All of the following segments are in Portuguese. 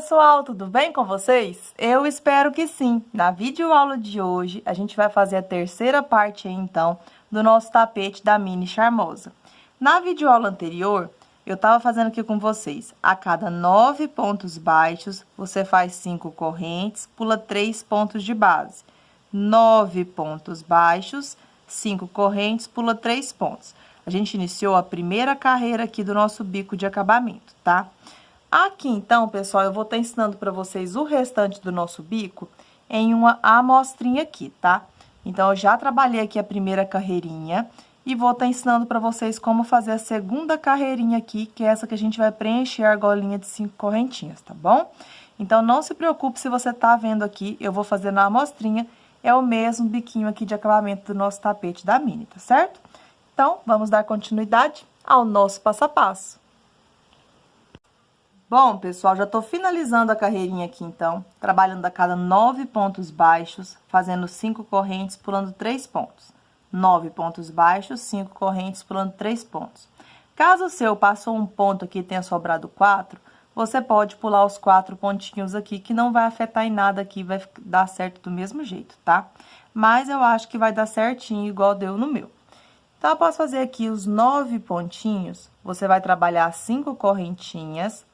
pessoal, tudo bem com vocês? Eu espero que sim. Na videoaula de hoje, a gente vai fazer a terceira parte aí, então, do nosso tapete da Mini Charmosa. Na videoaula anterior, eu estava fazendo aqui com vocês, a cada 9 pontos baixos, você faz 5 correntes, pula 3 pontos de base. 9 pontos baixos, 5 correntes, pula 3 pontos. A gente iniciou a primeira carreira aqui do nosso bico de acabamento, tá? Aqui, então, pessoal, eu vou estar ensinando para vocês o restante do nosso bico em uma amostrinha aqui, tá? Então, eu já trabalhei aqui a primeira carreirinha e vou estar ensinando para vocês como fazer a segunda carreirinha aqui, que é essa que a gente vai preencher a argolinha de 5 correntinhas, tá bom? Então, não se preocupe se você tá vendo aqui, eu vou fazer na amostrinha, é o mesmo biquinho aqui de acabamento do nosso tapete da Mini, tá certo? Então, vamos dar continuidade ao nosso passo a passo. Bom, pessoal, já tô finalizando a carreirinha aqui, então, trabalhando a cada 9 pontos baixos, fazendo 5 correntes, pulando 3 pontos. 9 pontos baixos, 5 correntes, pulando 3 pontos. Caso o seu passou um ponto aqui e tenha sobrado 4, você pode pular os 4 pontinhos aqui, que não vai afetar em nada aqui, vai dar certo do mesmo jeito, tá? Mas eu acho que vai dar certinho, igual deu no meu. Então, após fazer aqui os 9 pontinhos, você vai trabalhar 5 correntinhas.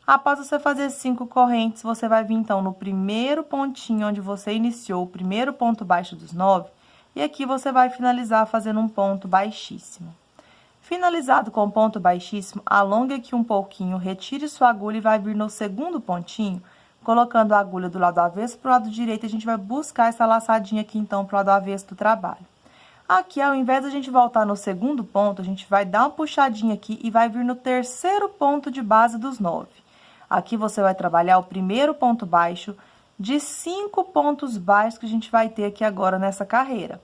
Após você fazer 5 correntes, você vai vir, então, no primeiro pontinho onde você iniciou o primeiro ponto baixo dos 9, e aqui você vai finalizar fazendo um ponto baixíssimo. Finalizado com ponto baixíssimo, alongue aqui um pouquinho, retire sua agulha e vai vir no segundo pontinho, colocando a agulha do lado avesso para o lado direito, a gente vai buscar essa laçadinha aqui, então, para o lado avesso do trabalho. Aqui, ao invés de a gente voltar no segundo ponto, a gente vai dar uma puxadinha aqui e vai vir no terceiro ponto de base dos 9. Aqui você vai trabalhar o primeiro ponto baixo de 5 pontos baixos que a gente vai ter aqui agora nessa carreira.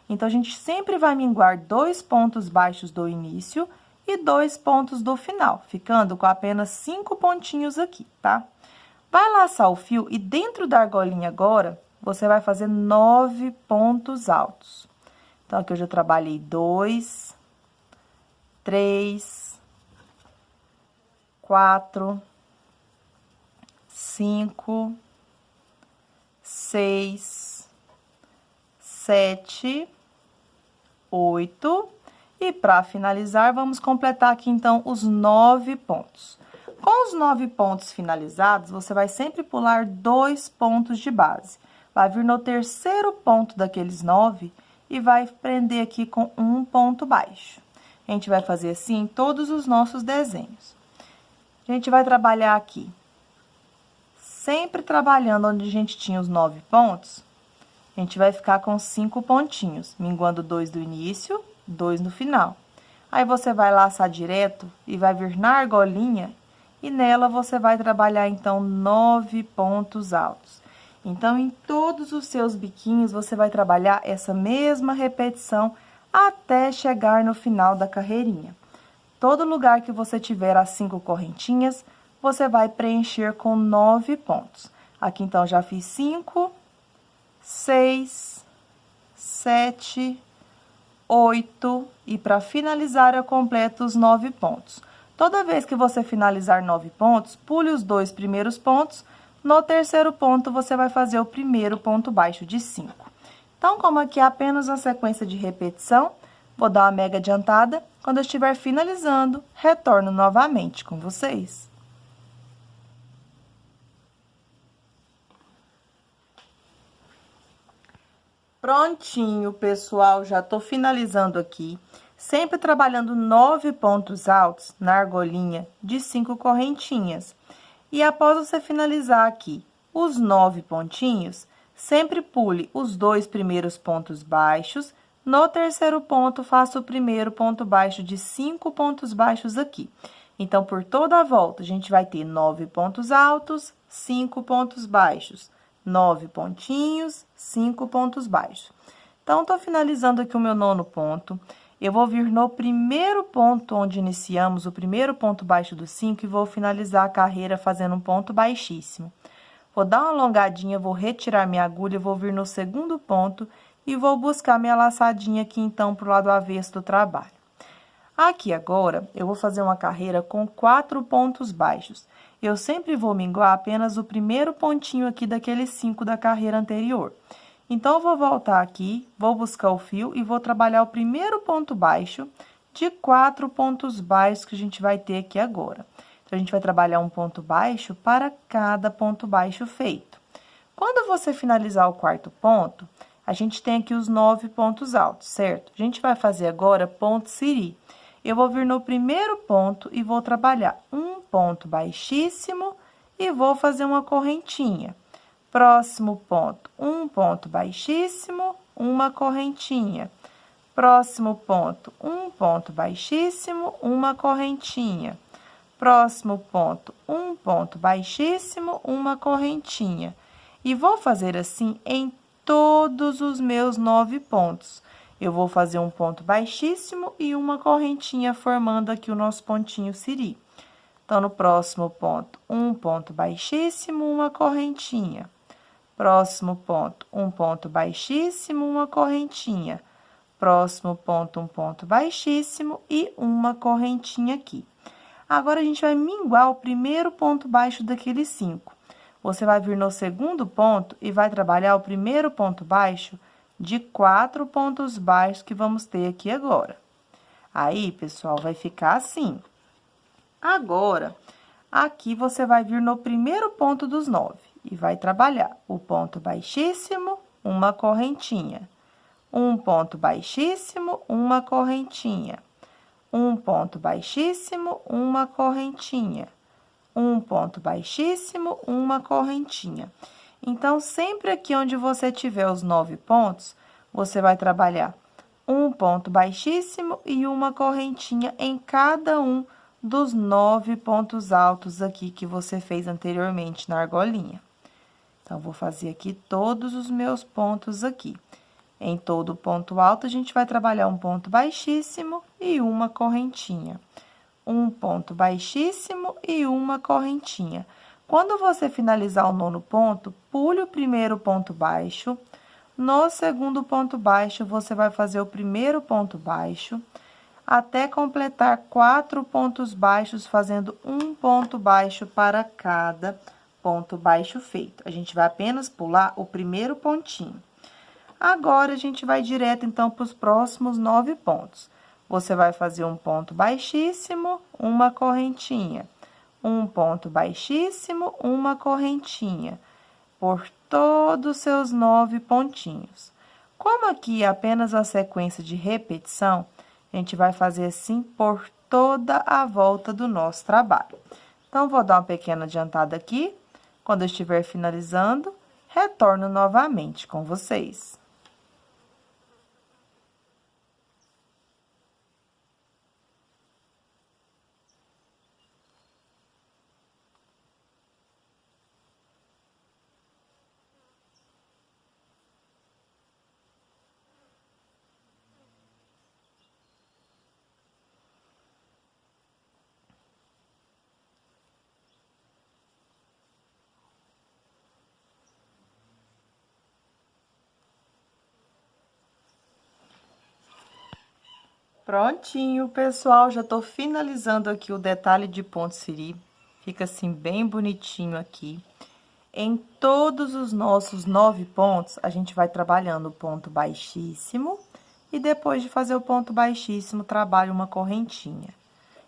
Então, a gente sempre vai minguar 2 pontos baixos do início e 2 pontos do final, ficando com apenas 5 pontinhos aqui, tá? Vai laçar o fio e dentro da argolinha agora, você vai fazer 9 pontos altos. Então, aqui eu já trabalhei 2, 3, 4... 5, 6, 7, 8 e para finalizar, vamos completar aqui então os 9 pontos. Com os 9 pontos finalizados, você vai sempre pular 2 pontos de base. Vai vir no terceiro ponto daqueles 9 e vai prender aqui com um ponto baixo. A gente vai fazer assim em todos os nossos desenhos. A gente vai trabalhar aqui. Sempre trabalhando onde a gente tinha os 9 pontos, a gente vai ficar com 5 pontinhos, minguando 2 do início, 2 no final. Aí, você vai laçar direto e vai vir na argolinha e nela você vai trabalhar, então, 9 pontos altos. Então, em todos os seus biquinhos, você vai trabalhar essa mesma repetição até chegar no final da carreirinha. Todo lugar que você tiver as 5 correntinhas, você vai preencher com 9 pontos. Aqui, então, já fiz 5, 6, 7, 8, e para finalizar, eu completo os 9 pontos. Toda vez que você finalizar 9 pontos, pule os 2 primeiros pontos. No terceiro ponto, você vai fazer o primeiro ponto baixo de 5. Então, como aqui é apenas uma sequência de repetição, vou dar uma mega adiantada. Quando eu estiver finalizando, retorno novamente com vocês. Prontinho, pessoal, já tô finalizando aqui, sempre trabalhando 9 pontos altos na argolinha de 5 correntinhas. E após você finalizar aqui os 9 pontinhos, sempre pule os 2 primeiros pontos baixos. No terceiro ponto, faça o primeiro ponto baixo de 5 pontos baixos aqui. Então, por toda a volta, a gente vai ter 9 pontos altos, 5 pontos baixos. 9 pontinhos, 5 pontos baixos. Então, tô finalizando aqui o meu 9º ponto. Eu vou vir no primeiro ponto onde iniciamos, o primeiro ponto baixo do 5, e vou finalizar a carreira fazendo um ponto baixíssimo. Vou dar uma alongadinha, vou retirar minha agulha, vou vir no segundo ponto e vou buscar minha laçadinha aqui, então, pro lado avesso do trabalho. Aqui agora, eu vou fazer uma carreira com 4 pontos baixos. eu sempre vou minguar apenas o primeiro pontinho aqui daqueles 5 da carreira anterior. Então, eu vou voltar aqui, vou buscar o fio e vou trabalhar o primeiro ponto baixo de 4 pontos baixos que a gente vai ter aqui agora. Então, a gente vai trabalhar um ponto baixo para cada ponto baixo feito. Quando você finalizar o quarto ponto, a gente tem aqui os 9 pontos altos, certo? A gente vai fazer agora ponto siri. Eu vou vir no primeiro ponto e vou trabalhar um ponto baixíssimo e vou fazer uma correntinha. Próximo ponto, um ponto baixíssimo, uma correntinha. Próximo ponto, um ponto baixíssimo, uma correntinha. Próximo ponto, um ponto baixíssimo, uma correntinha. E vou fazer assim em todos os meus 9 pontos. Eu vou fazer um ponto baixíssimo e uma correntinha, formando aqui o nosso pontinho siri. Então, no próximo ponto, um ponto baixíssimo, uma correntinha. Próximo ponto, um ponto baixíssimo, uma correntinha. Próximo ponto, um ponto baixíssimo e uma correntinha aqui. Agora, a gente vai minguar o primeiro ponto baixo daqueles 5. Você vai vir no segundo ponto e vai trabalhar o primeiro ponto baixo de 4 pontos baixos que vamos ter aqui agora. Aí, pessoal, vai ficar assim. Agora, aqui você vai vir no primeiro ponto dos 9 e vai trabalhar o ponto baixíssimo, uma correntinha. Um ponto baixíssimo, uma correntinha. Um ponto baixíssimo, uma correntinha. Um ponto baixíssimo, uma correntinha. Então, sempre aqui onde você tiver os 9 pontos, você vai trabalhar um ponto baixíssimo e uma correntinha em cada um dos 9 pontos altos aqui que você fez anteriormente na argolinha. Então, vou fazer aqui todos os meus pontos aqui. Em todo ponto alto, a gente vai trabalhar um ponto baixíssimo e uma correntinha. Um ponto baixíssimo e uma correntinha. Quando você finalizar o 9º ponto, pule o primeiro ponto baixo. No segundo ponto baixo, você vai fazer o primeiro ponto baixo, até completar 4 pontos baixos, fazendo um ponto baixo para cada ponto baixo feito. A gente vai apenas pular o primeiro pontinho. Agora, a gente vai direto, então, para os próximos 9 pontos. Você vai fazer um ponto baixíssimo, uma correntinha. Um ponto baixíssimo, uma correntinha. Por todos os seus 9 pontinhos. Como aqui é apenas a sequência de repetição, a gente vai fazer assim por toda a volta do nosso trabalho. Então, vou dar uma pequena adiantada aqui. Quando eu estiver finalizando, retorno novamente com vocês. Prontinho, pessoal, já tô finalizando aqui o detalhe de ponto siri. Fica assim bem bonitinho aqui. Em todos os nossos 9 pontos, a gente vai trabalhando o ponto baixíssimo e depois de fazer o ponto baixíssimo, trabalha uma correntinha.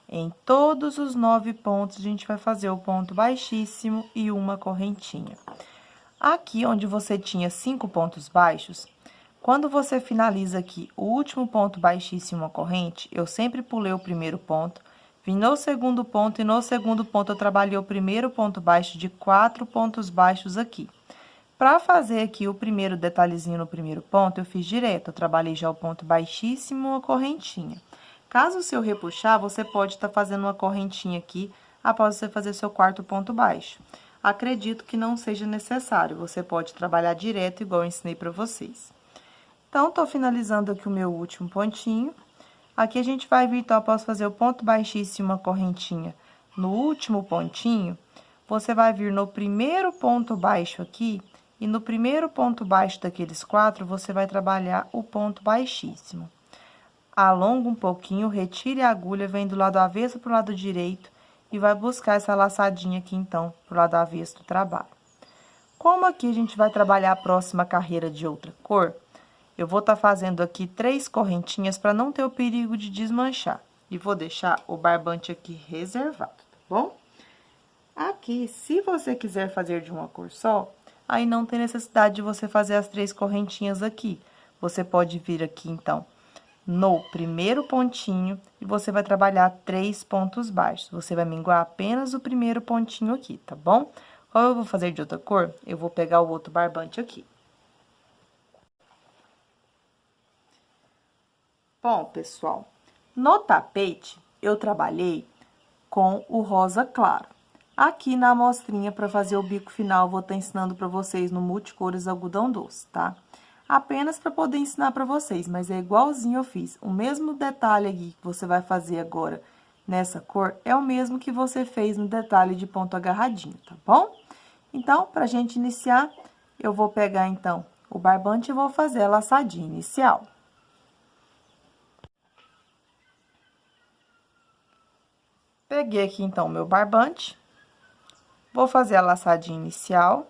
Em todos os 9 pontos, a gente vai fazer o ponto baixíssimo e uma correntinha. Aqui, onde você tinha 5 pontos baixos, quando você finaliza aqui o último ponto baixíssimo, uma corrente, eu sempre pulei o primeiro ponto, vim no segundo ponto e no segundo ponto eu trabalhei o primeiro ponto baixo de 4 pontos baixos aqui. Para fazer aqui o primeiro detalhezinho no primeiro ponto, eu fiz direto, eu trabalhei já o ponto baixíssimo, uma correntinha. Caso o seu repuxar, você pode estar fazendo uma correntinha aqui após você fazer seu quarto ponto baixo. Acredito que não seja necessário, você pode trabalhar direto igual eu ensinei para vocês. Então, tô finalizando aqui o meu último pontinho. Aqui a gente vai vir, então, após fazer o ponto baixíssimo, uma correntinha no último pontinho, você vai vir no primeiro ponto baixo aqui, e no primeiro ponto baixo daqueles 4, você vai trabalhar o ponto baixíssimo. Alonga um pouquinho, retire a agulha, vem do lado avesso pro lado direito e vai buscar essa laçadinha aqui, então, pro lado avesso do trabalho. Como aqui a gente vai trabalhar a próxima carreira de outra cor, eu vou estar fazendo aqui 3 correntinhas para não ter o perigo de desmanchar. E vou deixar o barbante aqui reservado, tá bom? Aqui, se você quiser fazer de uma cor só, aí não tem necessidade de você fazer as 3 correntinhas aqui. Você pode vir aqui, então, no primeiro pontinho e você vai trabalhar 3 pontos baixos. Você vai minguar apenas o primeiro pontinho aqui, tá bom? Como eu vou fazer de outra cor, eu vou pegar o outro barbante aqui. Bom, pessoal, no tapete eu trabalhei com o rosa claro. Aqui na amostrinha, para fazer o bico final, eu vou estar ensinando para vocês no Multicores Algodão Doce, tá? Apenas para poder ensinar para vocês, mas é igualzinho eu fiz. O mesmo detalhe aqui que você vai fazer agora nessa cor é o mesmo que você fez no detalhe de ponto agarradinho, tá bom? Então, pra gente iniciar, eu vou pegar, então, o barbante e vou fazer a laçadinha inicial. Peguei aqui, então, o meu barbante. Vou fazer a laçadinha inicial.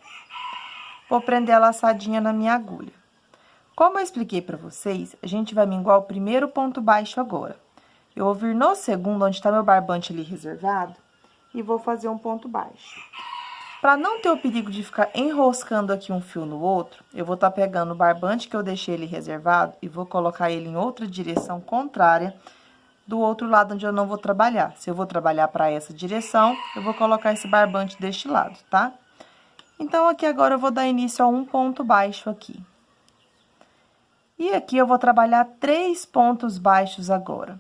Vou prender a laçadinha na minha agulha. Como eu expliquei pra vocês, a gente vai minguar o primeiro ponto baixo agora. Eu vou vir no segundo, onde tá meu barbante ali reservado, e vou fazer um ponto baixo. Para não ter o perigo de ficar enroscando aqui um fio no outro, eu vou estar pegando o barbante que eu deixei ele reservado e vou colocar ele em outra direção contrária do outro lado onde eu não vou trabalhar. Se eu vou trabalhar para essa direção, eu vou colocar esse barbante deste lado, tá? Então, aqui agora eu vou dar início a um ponto baixo aqui. E aqui eu vou trabalhar 3 pontos baixos agora,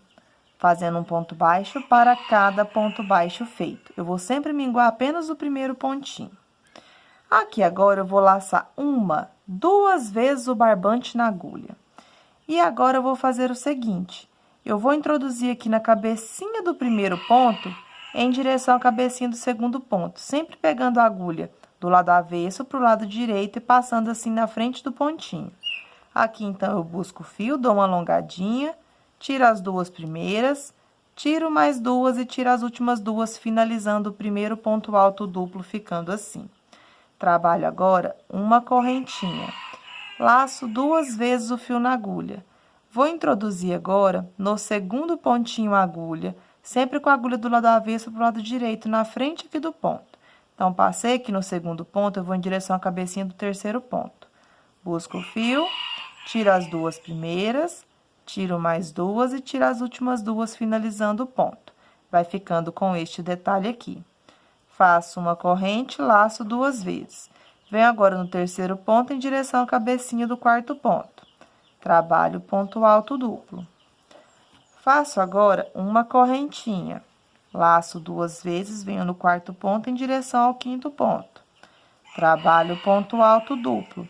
fazendo um ponto baixo para cada ponto baixo feito. Eu vou sempre minguar apenas o primeiro pontinho. Aqui agora eu vou laçar 1, 2 vezes o barbante na agulha. E agora eu vou fazer o seguinte, eu vou introduzir aqui na cabecinha do primeiro ponto, em direção à cabecinha do segundo ponto, sempre pegando a agulha do lado avesso para o lado direito e passando assim na frente do pontinho. Aqui, então, eu busco o fio, dou uma alongadinha, tiro as 2 primeiras, tiro mais 2 e tiro as últimas 2, finalizando o primeiro ponto alto duplo, ficando assim. Trabalho agora uma correntinha. Laço 2 vezes o fio na agulha. Vou introduzir agora no segundo pontinho a agulha, sempre com a agulha do lado avesso para o lado direito, na frente aqui do ponto. Então, passei aqui no segundo ponto, eu vou em direção à cabecinha do terceiro ponto. Busco o fio, tiro as 2 primeiras, tiro mais 2 e tiro as últimas 2, finalizando o ponto. Vai ficando com este detalhe aqui. Faço uma corrente, laço 2 vezes. Venho agora no terceiro ponto em direção à cabecinha do quarto ponto. Trabalho ponto alto duplo. Faço agora uma correntinha. Laço 2 vezes, venho no quarto ponto em direção ao quinto ponto. Trabalho ponto alto duplo.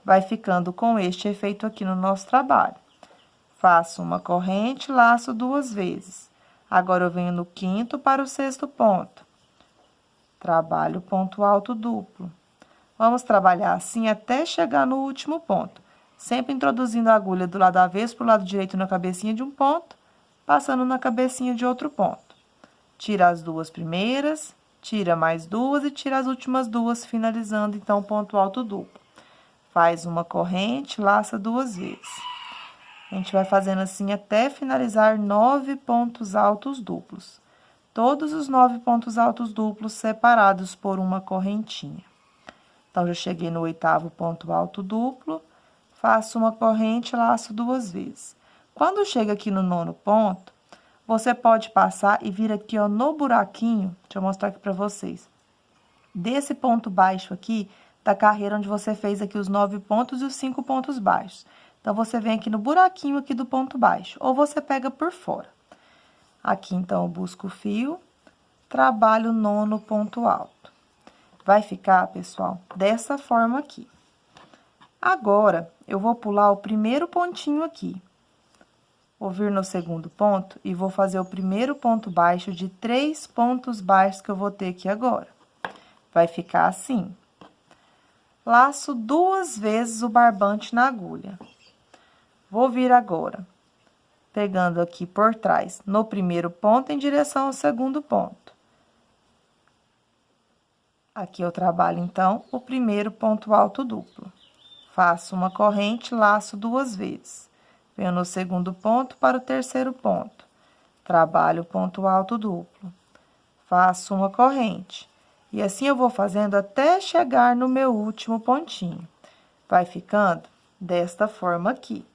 Vai ficando com este efeito aqui no nosso trabalho. Faço uma corrente, laço 2 vezes. Agora, eu venho no quinto para o sexto ponto. Trabalho ponto alto duplo. Vamos trabalhar assim até chegar no último ponto. Sempre introduzindo a agulha do lado avesso para o lado direito na cabecinha de um ponto, passando na cabecinha de outro ponto. Tira as 2 primeiras, tira mais 2 e tira as últimas 2, finalizando, então, o ponto alto duplo. Faz uma corrente, laça 2 vezes. A gente vai fazendo assim até finalizar 9 pontos altos duplos. Todos os 9 pontos altos duplos separados por uma correntinha. Então, já cheguei no 8º ponto alto duplo, faço uma corrente, laço 2 vezes. Quando chega aqui no 9º ponto, você pode passar e vir aqui, ó, no buraquinho, deixa eu mostrar aqui pra vocês. Desse ponto baixo aqui, da carreira onde você fez aqui os 9 pontos e os 5 pontos baixos. Então, você vem aqui no buraquinho aqui do ponto baixo, ou você pega por fora. Aqui, então, eu busco o fio, trabalho o 9º ponto alto. Vai ficar, pessoal, dessa forma aqui. Agora, eu vou pular o primeiro pontinho aqui. Vou vir no segundo ponto e vou fazer o primeiro ponto baixo de 3 pontos baixos que eu vou ter aqui agora. Vai ficar assim. Laço 2 vezes o barbante na agulha. Vou vir agora, pegando aqui por trás, no primeiro ponto em direção ao segundo ponto. Aqui eu trabalho, então, o primeiro ponto alto duplo. Faço uma corrente, laço 2 vezes. Venho no segundo ponto para o terceiro ponto. Trabalho o ponto alto duplo. Faço uma corrente. E assim eu vou fazendo até chegar no meu último pontinho. Vai ficando desta forma aqui.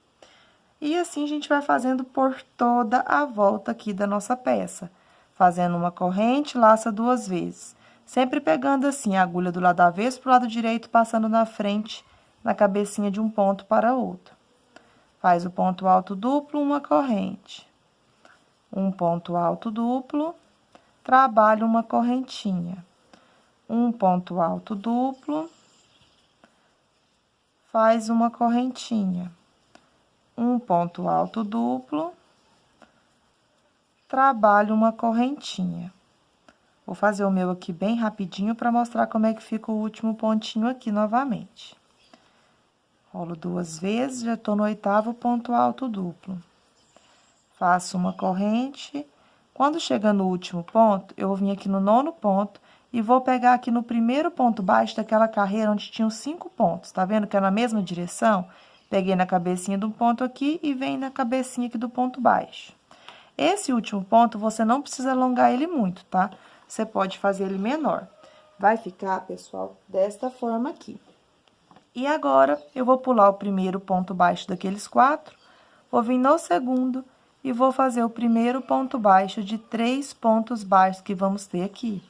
E assim a gente vai fazendo por toda a volta aqui da nossa peça. Fazendo uma corrente, laça 2 vezes. Sempre pegando assim a agulha do lado avesso para o lado direito, passando na frente, na cabecinha de um ponto para outro. Faz o ponto alto duplo, uma corrente. Um ponto alto duplo, trabalho uma correntinha. Um ponto alto duplo, faz uma correntinha. Um ponto alto duplo, trabalho uma correntinha. Vou fazer o meu aqui bem rapidinho para mostrar como é que fica o último pontinho aqui novamente. Rolo 2 vezes, já tô no 8º ponto alto duplo. Faço uma corrente. Quando chega no último ponto, eu vou vir aqui no 9º ponto e vou pegar aqui no primeiro ponto baixo daquela carreira onde tinham 5 pontos. Tá vendo que é na mesma direção? Peguei na cabecinha do ponto aqui e vem na cabecinha aqui do ponto baixo. Esse último ponto, você não precisa alongar ele muito, tá? Você pode fazer ele menor. Vai ficar, pessoal, desta forma aqui. E agora, eu vou pular o primeiro ponto baixo daqueles 4, vou vir no segundo e vou fazer o primeiro ponto baixo de 3 pontos baixos que vamos ter aqui.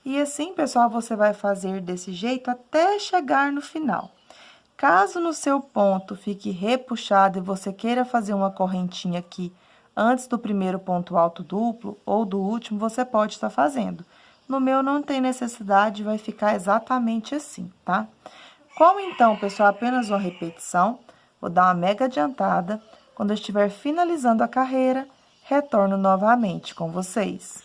E assim, pessoal, você vai fazer desse jeito até chegar no final. Caso no seu ponto fique repuxado e você queira fazer uma correntinha aqui antes do primeiro ponto alto duplo ou do último, você pode estar fazendo. No meu não tem necessidade, vai ficar exatamente assim, tá? Como então, pessoal, apenas uma repetição, vou dar uma mega adiantada. Quando eu estiver finalizando a carreira, retorno novamente com vocês.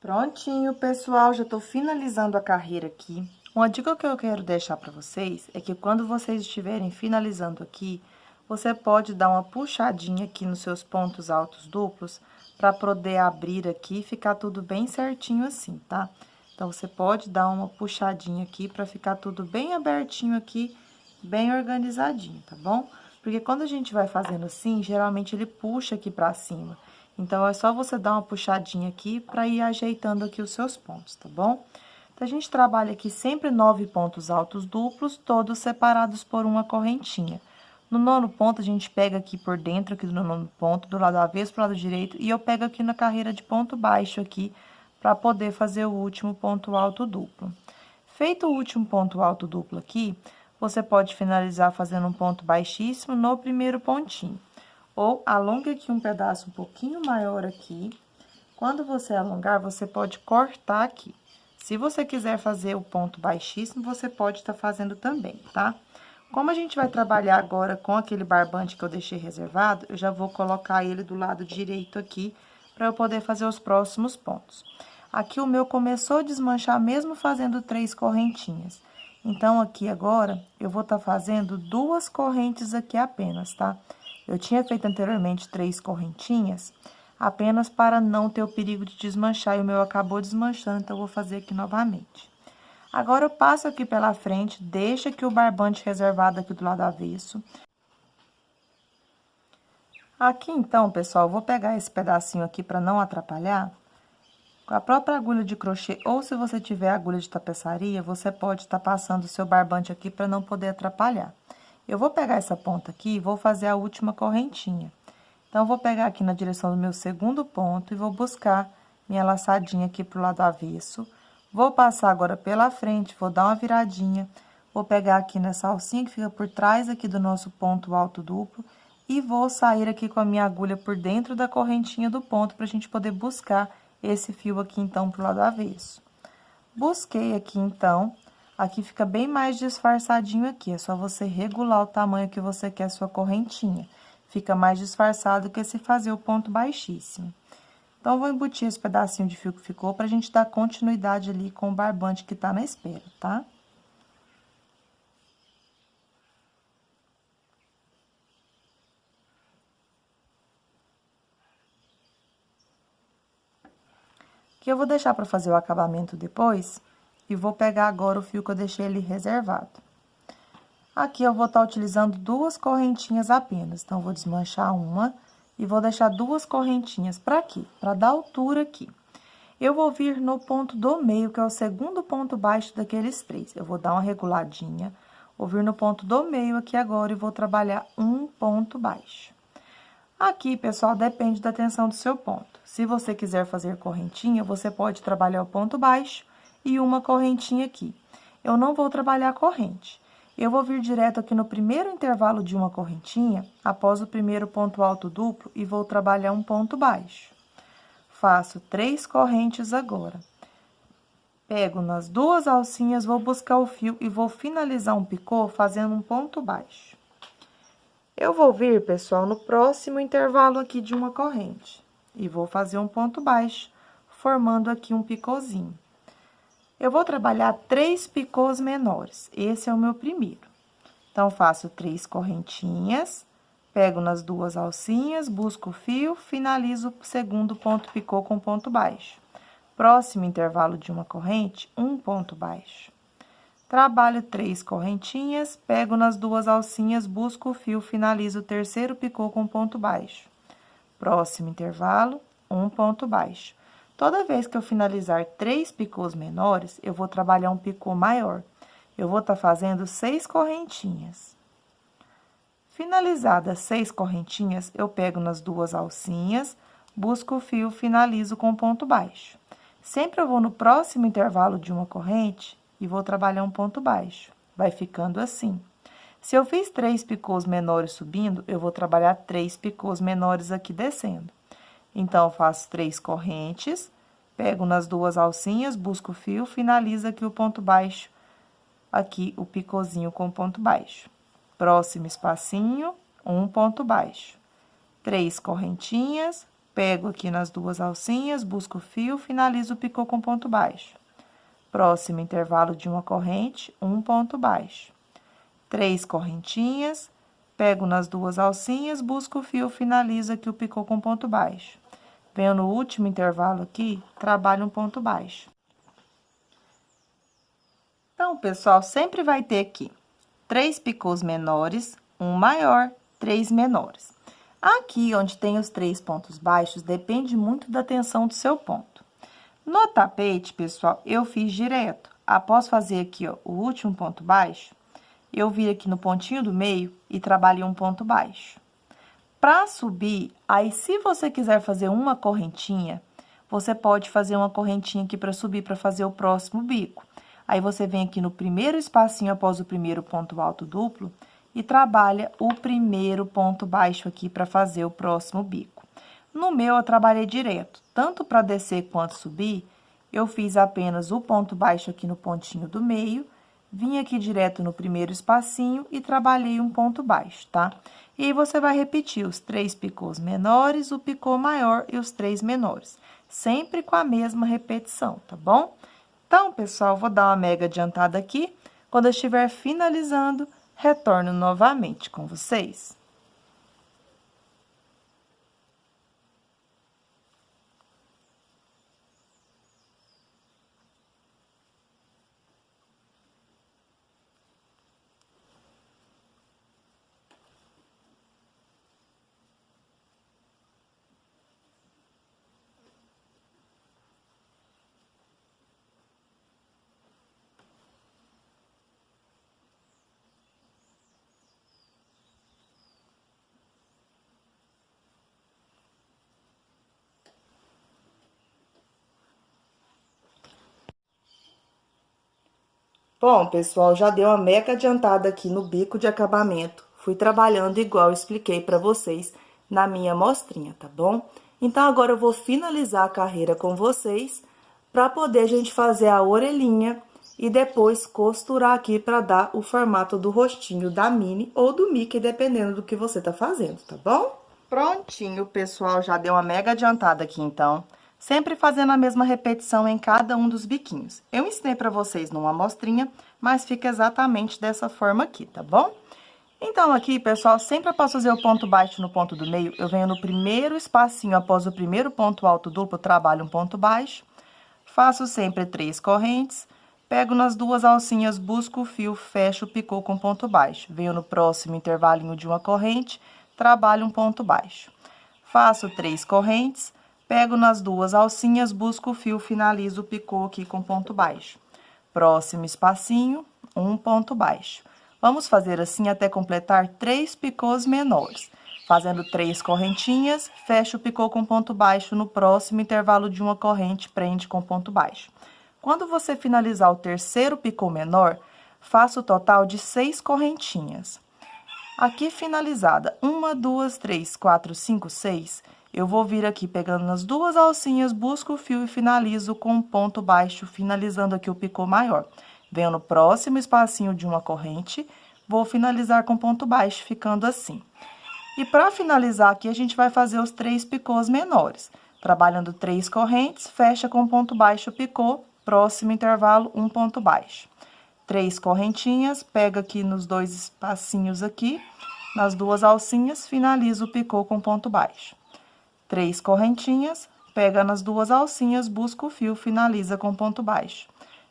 Prontinho, pessoal, já tô finalizando a carreira aqui. Uma dica que eu quero deixar para vocês é que quando vocês estiverem finalizando aqui, você pode dar uma puxadinha aqui nos seus pontos altos duplos para poder abrir aqui e ficar tudo bem certinho assim, tá? Então, você pode dar uma puxadinha aqui para ficar tudo bem abertinho aqui, bem organizadinho, tá bom? Porque quando a gente vai fazendo assim, geralmente ele puxa aqui para cima. Então, é só você dar uma puxadinha aqui para ir ajeitando aqui os seus pontos, tá bom? Então, a gente trabalha aqui sempre 9 pontos altos duplos, todos separados por uma correntinha. No 9º ponto, a gente pega aqui por dentro, aqui do 9º ponto, do lado avesso pro lado direito, e eu pego aqui na carreira de ponto baixo aqui, para poder fazer o último ponto alto duplo. Feito o último ponto alto duplo aqui, você pode finalizar fazendo um ponto baixíssimo no primeiro pontinho. Ou alonga aqui um pedaço um pouquinho maior aqui. Quando você alongar, você pode cortar aqui. Se você quiser fazer o ponto baixíssimo, você pode estar fazendo também, tá? Como a gente vai trabalhar agora com aquele barbante que eu deixei reservado, eu já vou colocar ele do lado direito aqui, para eu poder fazer os próximos pontos. Aqui o meu começou a desmanchar mesmo fazendo 3 correntinhas. Então, aqui agora, eu vou estar fazendo 2 correntes aqui apenas, tá? Eu tinha feito anteriormente 3 correntinhas, apenas para não ter o perigo de desmanchar, e o meu acabou desmanchando, então eu vou fazer aqui novamente. Agora, eu passo aqui pela frente, deixo aqui o barbante reservado aqui do lado avesso. Aqui, então, pessoal, eu vou pegar esse pedacinho aqui para não atrapalhar. Com a própria agulha de crochê, ou se você tiver agulha de tapeçaria, você pode estar passando o seu barbante aqui para não poder atrapalhar. Eu vou pegar essa ponta aqui e vou fazer a última correntinha. Então, eu vou pegar aqui na direção do meu segundo ponto e vou buscar minha laçadinha aqui pro lado avesso. Vou passar agora pela frente, vou dar uma viradinha, vou pegar aqui nessa alcinha que fica por trás aqui do nosso ponto alto duplo e vou sair aqui com a minha agulha por dentro da correntinha do ponto pra gente poder buscar esse fio aqui, então, pro lado avesso. Busquei aqui, então, aqui fica bem mais disfarçadinho aqui, é só você regular o tamanho que você quer a sua correntinha. Fica mais disfarçado que se fazer o ponto baixíssimo. Então, vou embutir esse pedacinho de fio que ficou pra gente dar continuidade ali com o barbante que tá na espera, tá? Que eu vou deixar para fazer o acabamento depois, e vou pegar agora o fio que eu deixei ele reservado. Aqui eu vou estar utilizando 2 correntinhas apenas, então, vou desmanchar uma e vou deixar 2 correntinhas para quê? Para dar altura aqui. Eu vou vir no ponto do meio, que é o segundo ponto baixo daqueles 3. Eu vou dar uma reguladinha, vou vir no ponto do meio aqui agora e vou trabalhar um ponto baixo. Aqui, pessoal, depende da tensão do seu ponto. Se você quiser fazer correntinha, você pode trabalhar o ponto baixo e uma correntinha aqui. Eu não vou trabalhar corrente. Eu vou vir direto aqui no primeiro intervalo de uma correntinha, após o primeiro ponto alto duplo, e vou trabalhar um ponto baixo. Faço 3 correntes agora. Pego nas 2 alcinhas, vou buscar o fio e vou finalizar um picô fazendo um ponto baixo. Eu vou vir, pessoal, no próximo intervalo aqui de uma corrente. E vou fazer um ponto baixo, formando aqui um picôzinho. Eu vou trabalhar 3 picôs menores. Esse é o meu primeiro. Então, faço 3 correntinhas, pego nas 2 alcinhas, busco o fio, finalizo o segundo ponto picô com ponto baixo. Próximo intervalo de uma corrente, um ponto baixo. Trabalho 3 correntinhas, pego nas 2 alcinhas, busco o fio, finalizo o terceiro picô com ponto baixo. Próximo intervalo, um ponto baixo. Toda vez que eu finalizar 3 picôs menores, eu vou trabalhar um picô maior. Eu vou estar fazendo 6 correntinhas. Finalizadas 6 correntinhas, eu pego nas 2 alcinhas, busco o fio, finalizo com ponto baixo. Sempre eu vou no próximo intervalo de uma corrente e vou trabalhar um ponto baixo. Vai ficando assim. Se eu fiz 3 picôs menores subindo, eu vou trabalhar 3 picôs menores aqui descendo. Então, eu faço 3 correntes, pego nas 2 alcinhas, busco o fio, finalizo aqui o ponto baixo, aqui o picôzinho com ponto baixo. Próximo espacinho, um ponto baixo. 3 correntinhas, pego aqui nas 2 alcinhas, busco o fio, finalizo o picô com ponto baixo. Próximo intervalo de uma corrente, um ponto baixo. 3 correntinhas, pego nas 2 alcinhas, busco o fio, finalizo aqui o picô com ponto baixo. Venho no último intervalo aqui, trabalho um ponto baixo. Então, pessoal, sempre vai ter aqui 3 picôs menores, um maior, 3 menores. Aqui, onde tem os 3 pontos baixos, depende muito da tensão do seu ponto. No tapete, pessoal, eu fiz direto. Após fazer aqui, ó, o último ponto baixo, eu vim aqui no pontinho do meio e trabalhei um ponto baixo. Para subir, aí se você quiser fazer uma correntinha, você pode fazer uma correntinha aqui para subir, para fazer o próximo bico. Aí, você vem aqui no primeiro espacinho após o primeiro ponto alto duplo e trabalha o primeiro ponto baixo aqui para fazer o próximo bico. No meu, eu trabalhei direto, tanto para descer quanto subir, eu fiz apenas o ponto baixo aqui no pontinho do meio, vim aqui direto no primeiro espacinho e trabalhei um ponto baixo, tá? E aí, você vai repetir os 3 picôs menores, o picô maior e os 3 menores, sempre com a mesma repetição, tá bom? Então, pessoal, vou dar uma mega adiantada aqui, quando eu estiver finalizando, retorno novamente com vocês. Bom, pessoal, já deu uma mega adiantada aqui no bico de acabamento. Fui trabalhando igual eu expliquei para vocês na minha mostrinha, tá bom? Então, agora eu vou finalizar a carreira com vocês para poder a gente fazer a orelhinha e depois costurar aqui para dar o formato do rostinho da Minnie ou do Mickey, dependendo do que você tá fazendo, tá bom? Prontinho, pessoal, já deu uma mega adiantada aqui, então. Sempre fazendo a mesma repetição em cada um dos biquinhos. Eu ensinei para vocês numa amostrinha, mas fica exatamente dessa forma aqui, tá bom? Então, aqui, pessoal, sempre após fazer o ponto baixo no ponto do meio, eu venho no primeiro espacinho, após o primeiro ponto alto duplo, trabalho um ponto baixo. Faço sempre 3 correntes, pego nas 2 alcinhas, busco o fio, fecho o picô com ponto baixo. Venho no próximo intervalinho de uma corrente, trabalho um ponto baixo. Faço 3 correntes, pego nas 2 alcinhas, busco o fio, finalizo o picô aqui com ponto baixo. Próximo espacinho, um ponto baixo. Vamos fazer assim até completar 3 picôs menores. Fazendo 3 correntinhas, fecha o picô com ponto baixo no próximo intervalo de uma corrente, prende com ponto baixo. Quando você finalizar o terceiro picô menor, faça o total de 6 correntinhas. Aqui finalizada, 1, 2, 3, 4, 5, 6, eu vou vir aqui pegando nas 2 alcinhas, busco o fio e finalizo com um ponto baixo, finalizando aqui o picô maior. Venho no próximo espacinho de uma corrente, vou finalizar com ponto baixo, ficando assim. E para finalizar aqui, a gente vai fazer os 3 picôs menores. Trabalhando 3 correntes, fecha com ponto baixo o picô, próximo intervalo, um ponto baixo. 3 correntinhas, pega aqui nos 2 espacinhos aqui, nas 2 alcinhas, finaliza o picô com ponto baixo. 3 correntinhas, pega nas 2 alcinhas, busca o fio, finaliza com ponto baixo.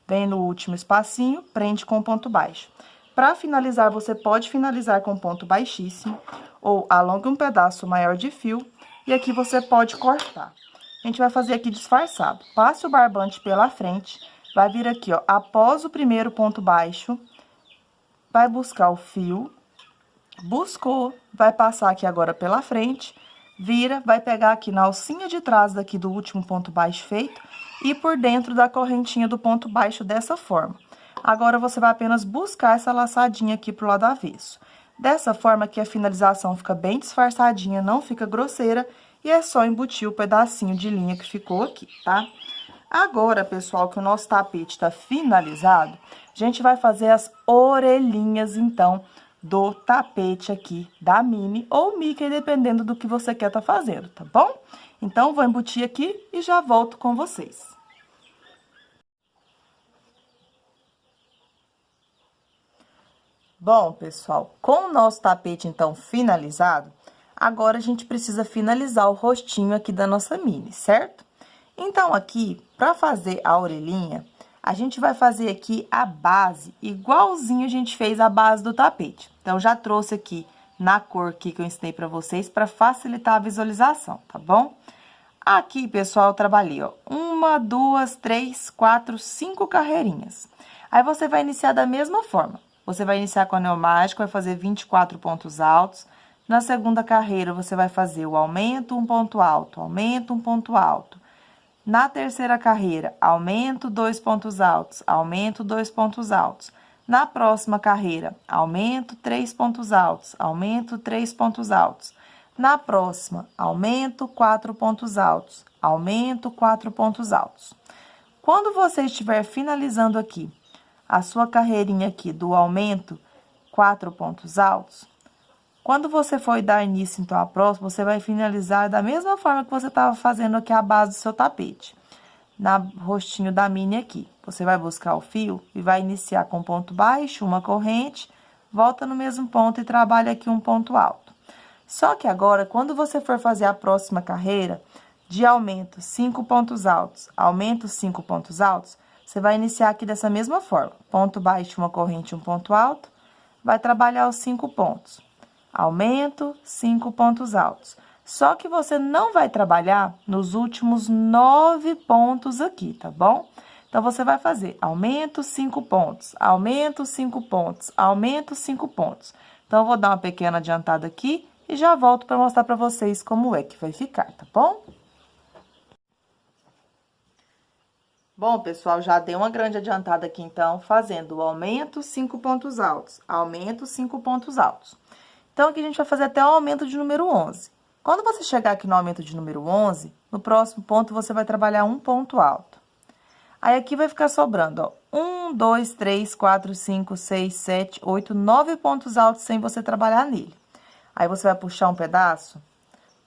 Vem no último espacinho, prende com ponto baixo. Para finalizar, você pode finalizar com ponto baixíssimo ou alongue um pedaço maior de fio e aqui você pode cortar. A gente vai fazer aqui disfarçado. Passe o barbante pela frente, vai vir aqui, ó, após o primeiro ponto baixo, vai buscar o fio, buscou, vai passar aqui agora pela frente, vira, vai pegar aqui na alcinha de trás daqui do último ponto baixo feito e por dentro da correntinha do ponto baixo dessa forma. Agora, você vai apenas buscar essa laçadinha aqui pro lado avesso. Dessa forma que a finalização fica bem disfarçadinha, não fica grosseira e é só embutir o pedacinho de linha que ficou aqui, tá? Agora, pessoal, que o nosso tapete tá finalizado, a gente vai fazer as orelhinhas, então, do tapete aqui da Minnie ou Mickey, dependendo do que você quer tá fazendo, tá bom? Então, vou embutir aqui e já volto com vocês. Bom, pessoal, com o nosso tapete, então, finalizado, agora a gente precisa finalizar o rostinho aqui da nossa Minnie, certo? Então, aqui, para fazer a orelhinha, a gente vai fazer aqui a base, igualzinho a gente fez a base do tapete. Então, já trouxe aqui na cor aqui que eu ensinei para vocês, para facilitar a visualização, tá bom? Aqui, pessoal, eu trabalhei, ó, 1, 2, 3, 4, 5 carreirinhas. Aí, você vai iniciar da mesma forma. Você vai iniciar com anel mágico, vai fazer 24 pontos altos. Na segunda carreira, você vai fazer o aumento, um ponto alto, aumento, um ponto alto. Na terceira carreira, aumento, 2 pontos altos, aumento, 2 pontos altos. Na próxima carreira, aumento, 3 pontos altos, aumento, 3 pontos altos. Na próxima, aumento, 4 pontos altos, aumento, 4 pontos altos. Quando você estiver finalizando aqui a sua carreirinha aqui do aumento, 4 pontos altos, quando você for dar início, então, à próxima, você vai finalizar da mesma forma que você estava fazendo aqui a base do seu tapete. Na rostinho da Minnie aqui, você vai buscar o fio e vai iniciar com ponto baixo, uma corrente, volta no mesmo ponto e trabalha aqui um ponto alto. Só que agora, quando você for fazer a próxima carreira, de aumento, 5 pontos altos, aumento, 5 pontos altos, você vai iniciar aqui dessa mesma forma. Ponto baixo, uma corrente, um ponto alto. Vai trabalhar os 5 pontos. Aumento, 5 pontos altos. Só que você não vai trabalhar nos últimos 9 pontos aqui, tá bom? Então, você vai fazer aumento, 5 pontos, aumento, 5 pontos, aumento, 5 pontos. Então, eu vou dar uma pequena adiantada aqui e já volto para mostrar para vocês como é que vai ficar, tá bom? Bom, pessoal, já dei uma grande adiantada aqui, então, fazendo o aumento, 5 pontos altos, aumento, 5 pontos altos. Então, aqui a gente vai fazer até o aumento de número 11. Quando você chegar aqui no aumento de número 11, no próximo ponto você vai trabalhar um ponto alto. Aí, aqui vai ficar sobrando, ó, 1, 2, 3, 4, 5, 6, 7, 8, 9 pontos altos sem você trabalhar nele. Aí, você vai puxar um pedaço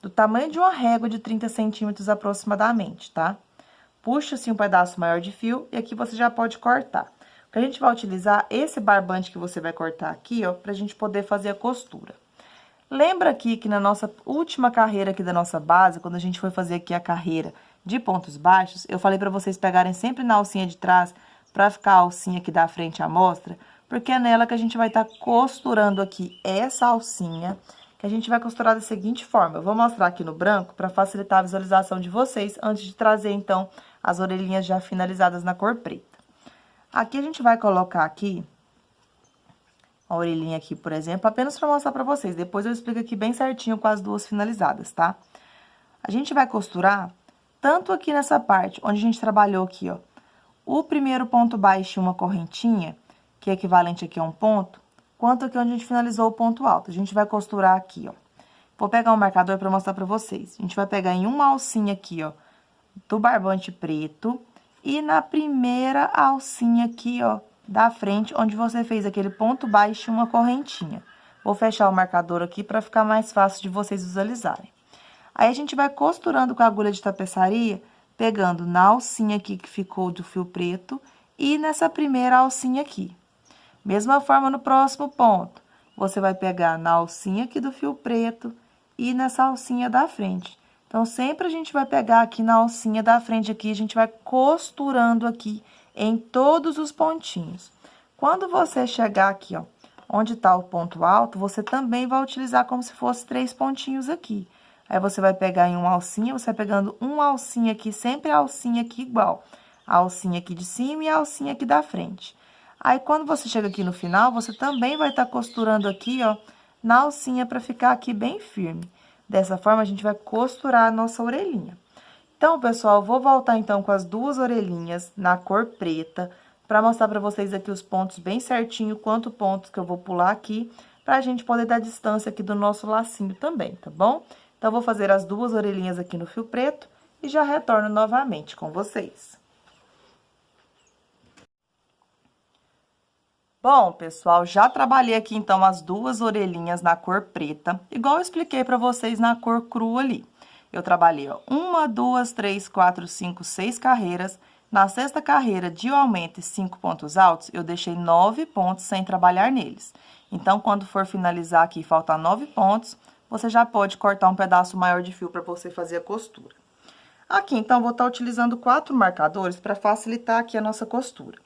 do tamanho de uma régua de 30 centímetros aproximadamente, tá? Puxa, assim, um pedaço maior de fio e aqui você já pode cortar. Porque a gente vai utilizar esse barbante que você vai cortar aqui, ó, pra gente poder fazer a costura. Lembra aqui que na nossa última carreira aqui da nossa base, quando a gente foi fazer aqui a carreira de pontos baixos, eu falei pra vocês pegarem sempre na alcinha de trás pra ficar a alcinha aqui da frente à mostra, porque é nela que a gente vai estar costurando aqui essa alcinha, que a gente vai costurar da seguinte forma. Eu vou mostrar aqui no branco pra facilitar a visualização de vocês, antes de trazer, então, as orelhinhas já finalizadas na cor preta. Aqui a gente vai colocar aqui a orelhinha aqui, por exemplo, apenas para mostrar para vocês. Depois eu explico aqui bem certinho com as duas finalizadas, tá? A gente vai costurar tanto aqui nessa parte, onde a gente trabalhou aqui, ó, o primeiro ponto baixo e uma correntinha, que é equivalente aqui a um ponto, quanto aqui onde a gente finalizou o ponto alto. A gente vai costurar aqui, ó. Vou pegar um marcador para mostrar para vocês. A gente vai pegar em uma alcinha aqui, ó, do barbante preto e na primeira alcinha aqui, ó, da frente, onde você fez aquele ponto baixo e uma correntinha. Vou fechar o marcador aqui para ficar mais fácil de vocês visualizarem. Aí, a gente vai costurando com a agulha de tapeçaria, pegando na alcinha aqui que ficou do fio preto e nessa primeira alcinha aqui. Mesma forma no próximo ponto, você vai pegar na alcinha aqui do fio preto e nessa alcinha da frente. Então, sempre a gente vai pegar aqui na alcinha da frente aqui, a gente vai costurando aqui em todos os pontinhos. Quando você chegar aqui, ó, onde tá o ponto alto, você também vai utilizar como se fosse 3 pontinhos aqui. Aí, você vai pegar em uma alcinha, você vai pegando uma alcinha aqui, sempre a alcinha aqui igual. A alcinha aqui de cima e a alcinha aqui da frente. Aí, quando você chega aqui no final, você também vai estar costurando aqui, ó, na alcinha para ficar aqui bem firme. Dessa forma, a gente vai costurar a nossa orelhinha. Então, pessoal, vou voltar, então, com as duas orelhinhas na cor preta, para mostrar para vocês aqui os pontos bem certinho, quanto pontos que eu vou pular aqui, pra gente poder dar distância aqui do nosso lacinho também, tá bom? Então, vou fazer as duas orelhinhas aqui no fio preto e já retorno novamente com vocês. Bom, pessoal, já trabalhei aqui, então, as duas orelhinhas na cor preta, igual eu expliquei pra vocês na cor crua ali. Eu trabalhei, ó, 1, 2, 3, 4, 5, 6 carreiras. Na sexta carreira de aumento e 5 pontos altos, eu deixei 9 pontos sem trabalhar neles. Então, quando for finalizar aqui e faltar 9 pontos, você já pode cortar um pedaço maior de fio para você fazer a costura. Aqui, então, vou estar utilizando 4 marcadores para facilitar aqui a nossa costura.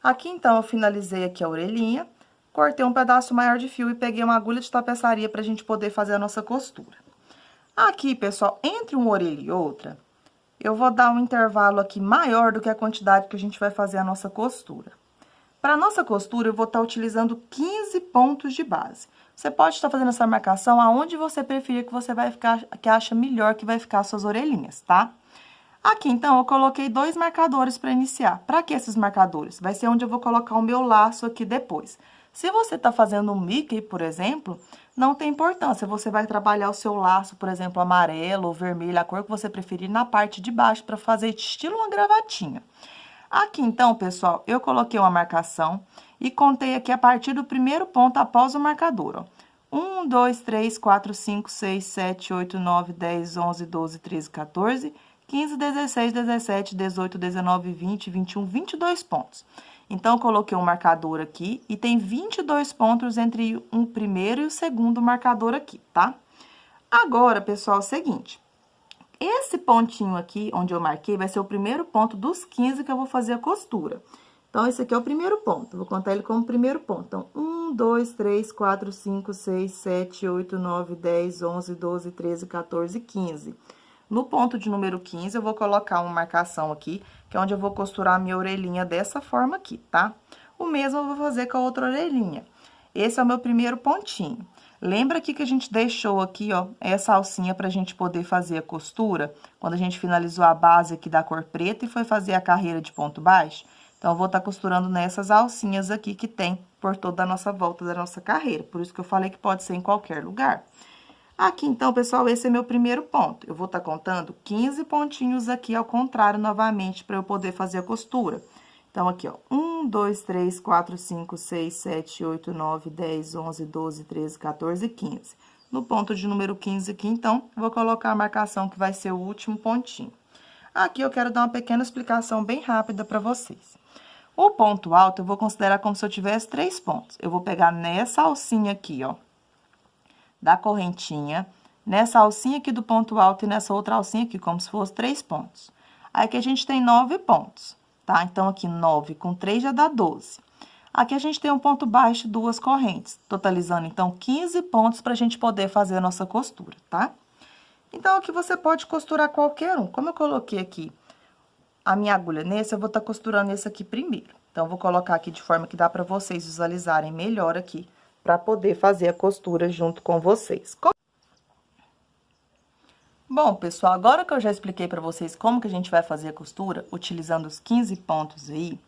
Aqui, então, eu finalizei aqui a orelhinha, cortei um pedaço maior de fio e peguei uma agulha de tapeçaria para a gente poder fazer a nossa costura. Aqui, pessoal, entre uma orelha e outra, eu vou dar um intervalo aqui maior do que a quantidade que a gente vai fazer a nossa costura. Para a nossa costura, eu vou estar utilizando 15 pontos de base. Você pode estar fazendo essa marcação aonde você preferir, que você vai ficar, que acha melhor que vai ficar as suas orelhinhas, tá? Aqui, então, eu coloquei 2 marcadores para iniciar. Para que esses marcadores? Vai ser onde eu vou colocar o meu laço aqui depois. Se você tá fazendo um Mickey, por exemplo, não tem importância. Você vai trabalhar o seu laço, por exemplo, amarelo ou vermelho, a cor que você preferir, na parte de baixo, para fazer estilo uma gravatinha. Aqui, então, pessoal, eu coloquei uma marcação e contei aqui a partir do primeiro ponto após o marcador, ó. 1, 2, 3, 4, 5, 6, 7, 8, 9, 10, 11, 12, 13, 14, 15, 16, 17, 18, 19, 20, 21, 22 pontos. Então, eu coloquei um marcador aqui e tem 22 pontos entre o primeiro e o segundo marcador aqui, tá? Agora, pessoal, é o seguinte, esse pontinho aqui, onde eu marquei, vai ser o primeiro ponto dos 15 que eu vou fazer a costura. Então, esse aqui é o primeiro ponto, vou contar ele como primeiro ponto. Então, 1, 2, 3, 4, 5, 6, 7, 8, 9, 10, 11, 12, 13, 14, 15. No ponto de número 15, eu vou colocar uma marcação aqui, que é onde eu vou costurar a minha orelhinha dessa forma aqui, tá? O mesmo eu vou fazer com a outra orelhinha. Esse é o meu primeiro pontinho. Lembra aqui que a gente deixou aqui, ó, essa alcinha pra gente poder fazer a costura, quando a gente finalizou a base aqui da cor preta e foi fazer a carreira de ponto baixo? Então, eu vou estar costurando nessas alcinhas aqui que tem por toda a nossa volta da nossa carreira. Por isso que eu falei que pode ser em qualquer lugar. Aqui, então, pessoal, esse é meu primeiro ponto. Eu vou estar contando 15 pontinhos aqui ao contrário novamente para eu poder fazer a costura. Então, aqui, ó, 1, 2, 3, 4, 5, 6, 7, 8, 9, 10, 11, 12, 13, 14 e 15. No ponto de número 15 aqui, então, vou colocar a marcação que vai ser o último pontinho. Aqui, eu quero dar uma pequena explicação bem rápida para vocês. O ponto alto, eu vou considerar como se eu tivesse 3 pontos. Eu vou pegar nessa alcinha aqui, ó, da correntinha, nessa alcinha aqui do ponto alto e nessa outra alcinha aqui, como se fosse 3 pontos. Aí, aqui a gente tem 9 pontos. Tá? Então, aqui 9 com 3 já dá 12. Aqui a gente tem um ponto baixo, 2 correntes, totalizando, então, 15 pontos pra gente poder fazer a nossa costura, tá? Então, aqui você pode costurar qualquer um. Como eu coloquei aqui a minha agulha nesse, eu vou estar costurando esse aqui primeiro. Então, eu vou colocar aqui de forma que dá pra vocês visualizarem melhor aqui, pra poder fazer a costura junto com vocês. Bom, pessoal, agora que eu já expliquei pra vocês como que a gente vai fazer a costura, utilizando os 15 pontos aí,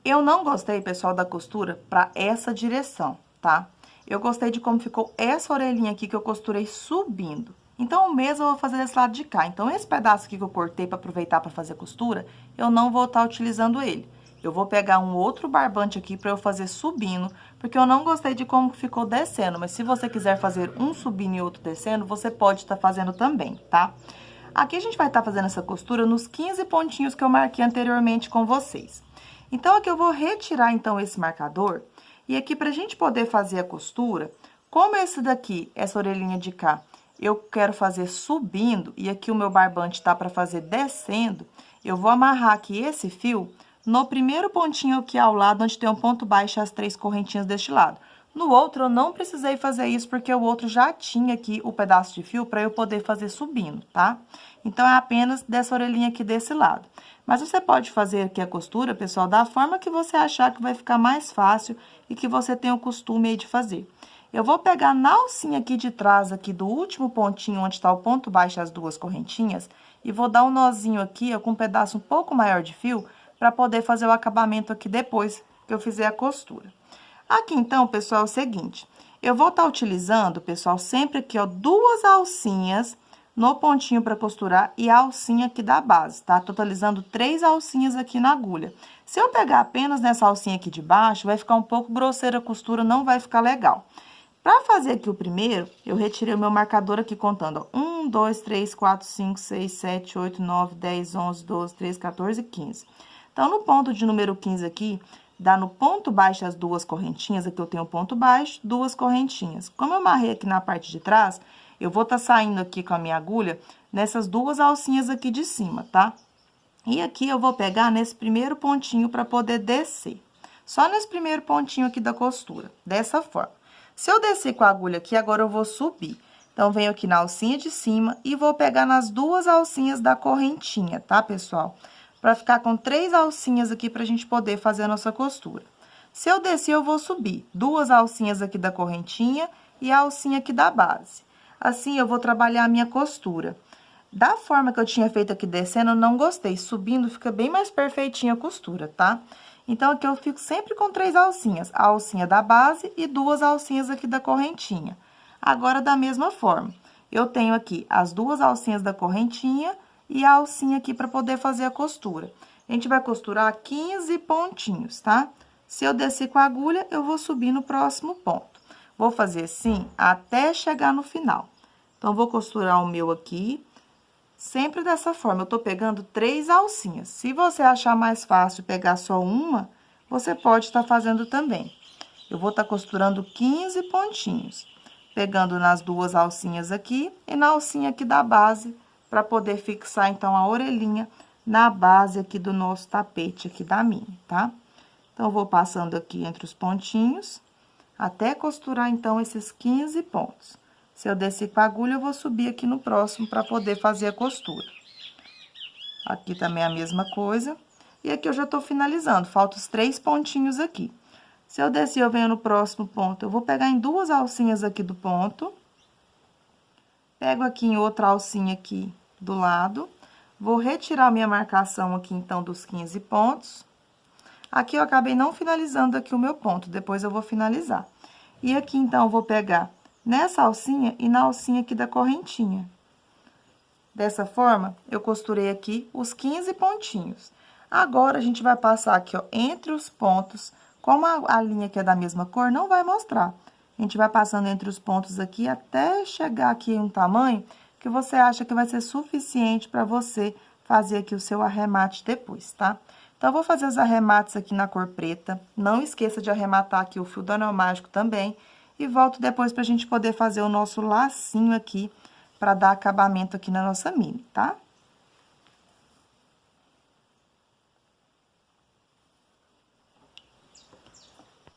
eu não gostei, pessoal, da costura pra essa direção, tá? Eu gostei de como ficou essa orelhinha aqui que eu costurei subindo. Então, o mesmo eu vou fazer desse lado de cá. Então, esse pedaço aqui que eu cortei pra aproveitar pra fazer a costura, eu não vou estar utilizando ele. Eu vou pegar um outro barbante aqui pra eu fazer subindo, porque eu não gostei de como ficou descendo. Mas se você quiser fazer um subindo e outro descendo, você pode estar fazendo também, tá? Aqui a gente vai estar fazendo essa costura nos 15 pontinhos que eu marquei anteriormente com vocês. Então, aqui eu vou retirar, então, esse marcador. E aqui, pra gente poder fazer a costura, como esse daqui, essa orelhinha de cá, eu quero fazer subindo, e aqui o meu barbante tá pra fazer descendo, eu vou amarrar aqui esse fio no primeiro pontinho aqui ao lado, onde tem um ponto baixo e as 3 correntinhas deste lado. No outro, eu não precisei fazer isso, porque o outro já tinha aqui o pedaço de fio para eu poder fazer subindo, tá? Então, é apenas dessa orelhinha aqui desse lado. Mas você pode fazer aqui a costura, pessoal, da forma que você achar que vai ficar mais fácil e que você tem o costume aí de fazer. Eu vou pegar na alcinha aqui de trás, aqui do último pontinho, onde está o ponto baixo e as 2 correntinhas, e vou dar um nozinho aqui, ó, com um pedaço um pouco maior de fio, para poder fazer o acabamento aqui depois que eu fizer a costura. Aqui, então, pessoal, é o seguinte, eu vou estar utilizando, pessoal, sempre aqui, ó, 2 alcinhas no pontinho para costurar e a alcinha aqui da base, tá? Totalizando 3 alcinhas aqui na agulha. Se eu pegar apenas nessa alcinha aqui de baixo, vai ficar um pouco grosseira a costura, não vai ficar legal. Para fazer aqui o primeiro, eu retirei o meu marcador aqui contando, ó, 1, 2, 3, 4, 5, 6, 7, 8, 9, 10, 11, 12, 13, 14 e 15. Então, no ponto de número 15 aqui, dá no ponto baixo as 2 correntinhas, aqui eu tenho ponto baixo, 2 correntinhas. Como eu amarrei aqui na parte de trás, eu vou estar saindo aqui com a minha agulha nessas 2 alcinhas aqui de cima, tá? E aqui eu vou pegar nesse primeiro pontinho para poder descer. Só nesse primeiro pontinho aqui da costura, dessa forma. Se eu descer com a agulha aqui, agora eu vou subir. Então, venho aqui na alcinha de cima e vou pegar nas 2 alcinhas da correntinha, tá, pessoal? Pra ficar com 3 alcinhas aqui pra gente poder fazer a nossa costura. Se eu descer, eu vou subir 2 alcinhas aqui da correntinha e a alcinha aqui da base. Assim, eu vou trabalhar a minha costura. Da forma que eu tinha feito aqui descendo, eu não gostei. Subindo, fica bem mais perfeitinha a costura, tá? Então, aqui eu fico sempre com 3 alcinhas. A alcinha da base e 2 alcinhas aqui da correntinha. Agora, da mesma forma, eu tenho aqui as 2 alcinhas da correntinha e a alcinha aqui para poder fazer a costura. A gente vai costurar 15 pontinhos, tá? Se eu descer com a agulha, eu vou subir no próximo ponto. Vou fazer assim até chegar no final. Então, vou costurar o meu aqui, sempre dessa forma. Eu tô pegando 3 alcinhas. Se você achar mais fácil pegar só uma, você pode estar fazendo também. Eu vou estar costurando 15 pontinhos, pegando nas 2 alcinhas aqui e na alcinha aqui da base, para poder fixar, então, a orelhinha na base aqui do nosso tapete aqui da minha, tá? Então, eu vou passando aqui entre os pontinhos, até costurar, então, esses 15 pontos. Se eu descer com a agulha, eu vou subir aqui no próximo para poder fazer a costura. Aqui também é a mesma coisa. E aqui eu já tô finalizando, faltam os 3 pontinhos aqui. Se eu descer, eu venho no próximo ponto, eu vou pegar em 2 alcinhas aqui do ponto. Pego aqui em outra alcinha aqui do lado. Vou retirar minha marcação aqui, então, dos 15 pontos. Aqui eu acabei não finalizando aqui o meu ponto, depois eu vou finalizar. E aqui, então, eu vou pegar nessa alcinha e na alcinha aqui da correntinha. Dessa forma, eu costurei aqui os 15 pontinhos. Agora, a gente vai passar aqui, ó, entre os pontos. Como a linha aqui é da mesma cor, não vai mostrar. A gente vai passando entre os pontos aqui até chegar aqui em um tamanho que você acha que vai ser suficiente para você fazer aqui o seu arremate depois, tá? Então, eu vou fazer os arremates aqui na cor preta. Não esqueça de arrematar aqui o fio do anel mágico também. E volto depois pra gente poder fazer o nosso lacinho aqui, pra dar acabamento aqui na nossa mini, tá?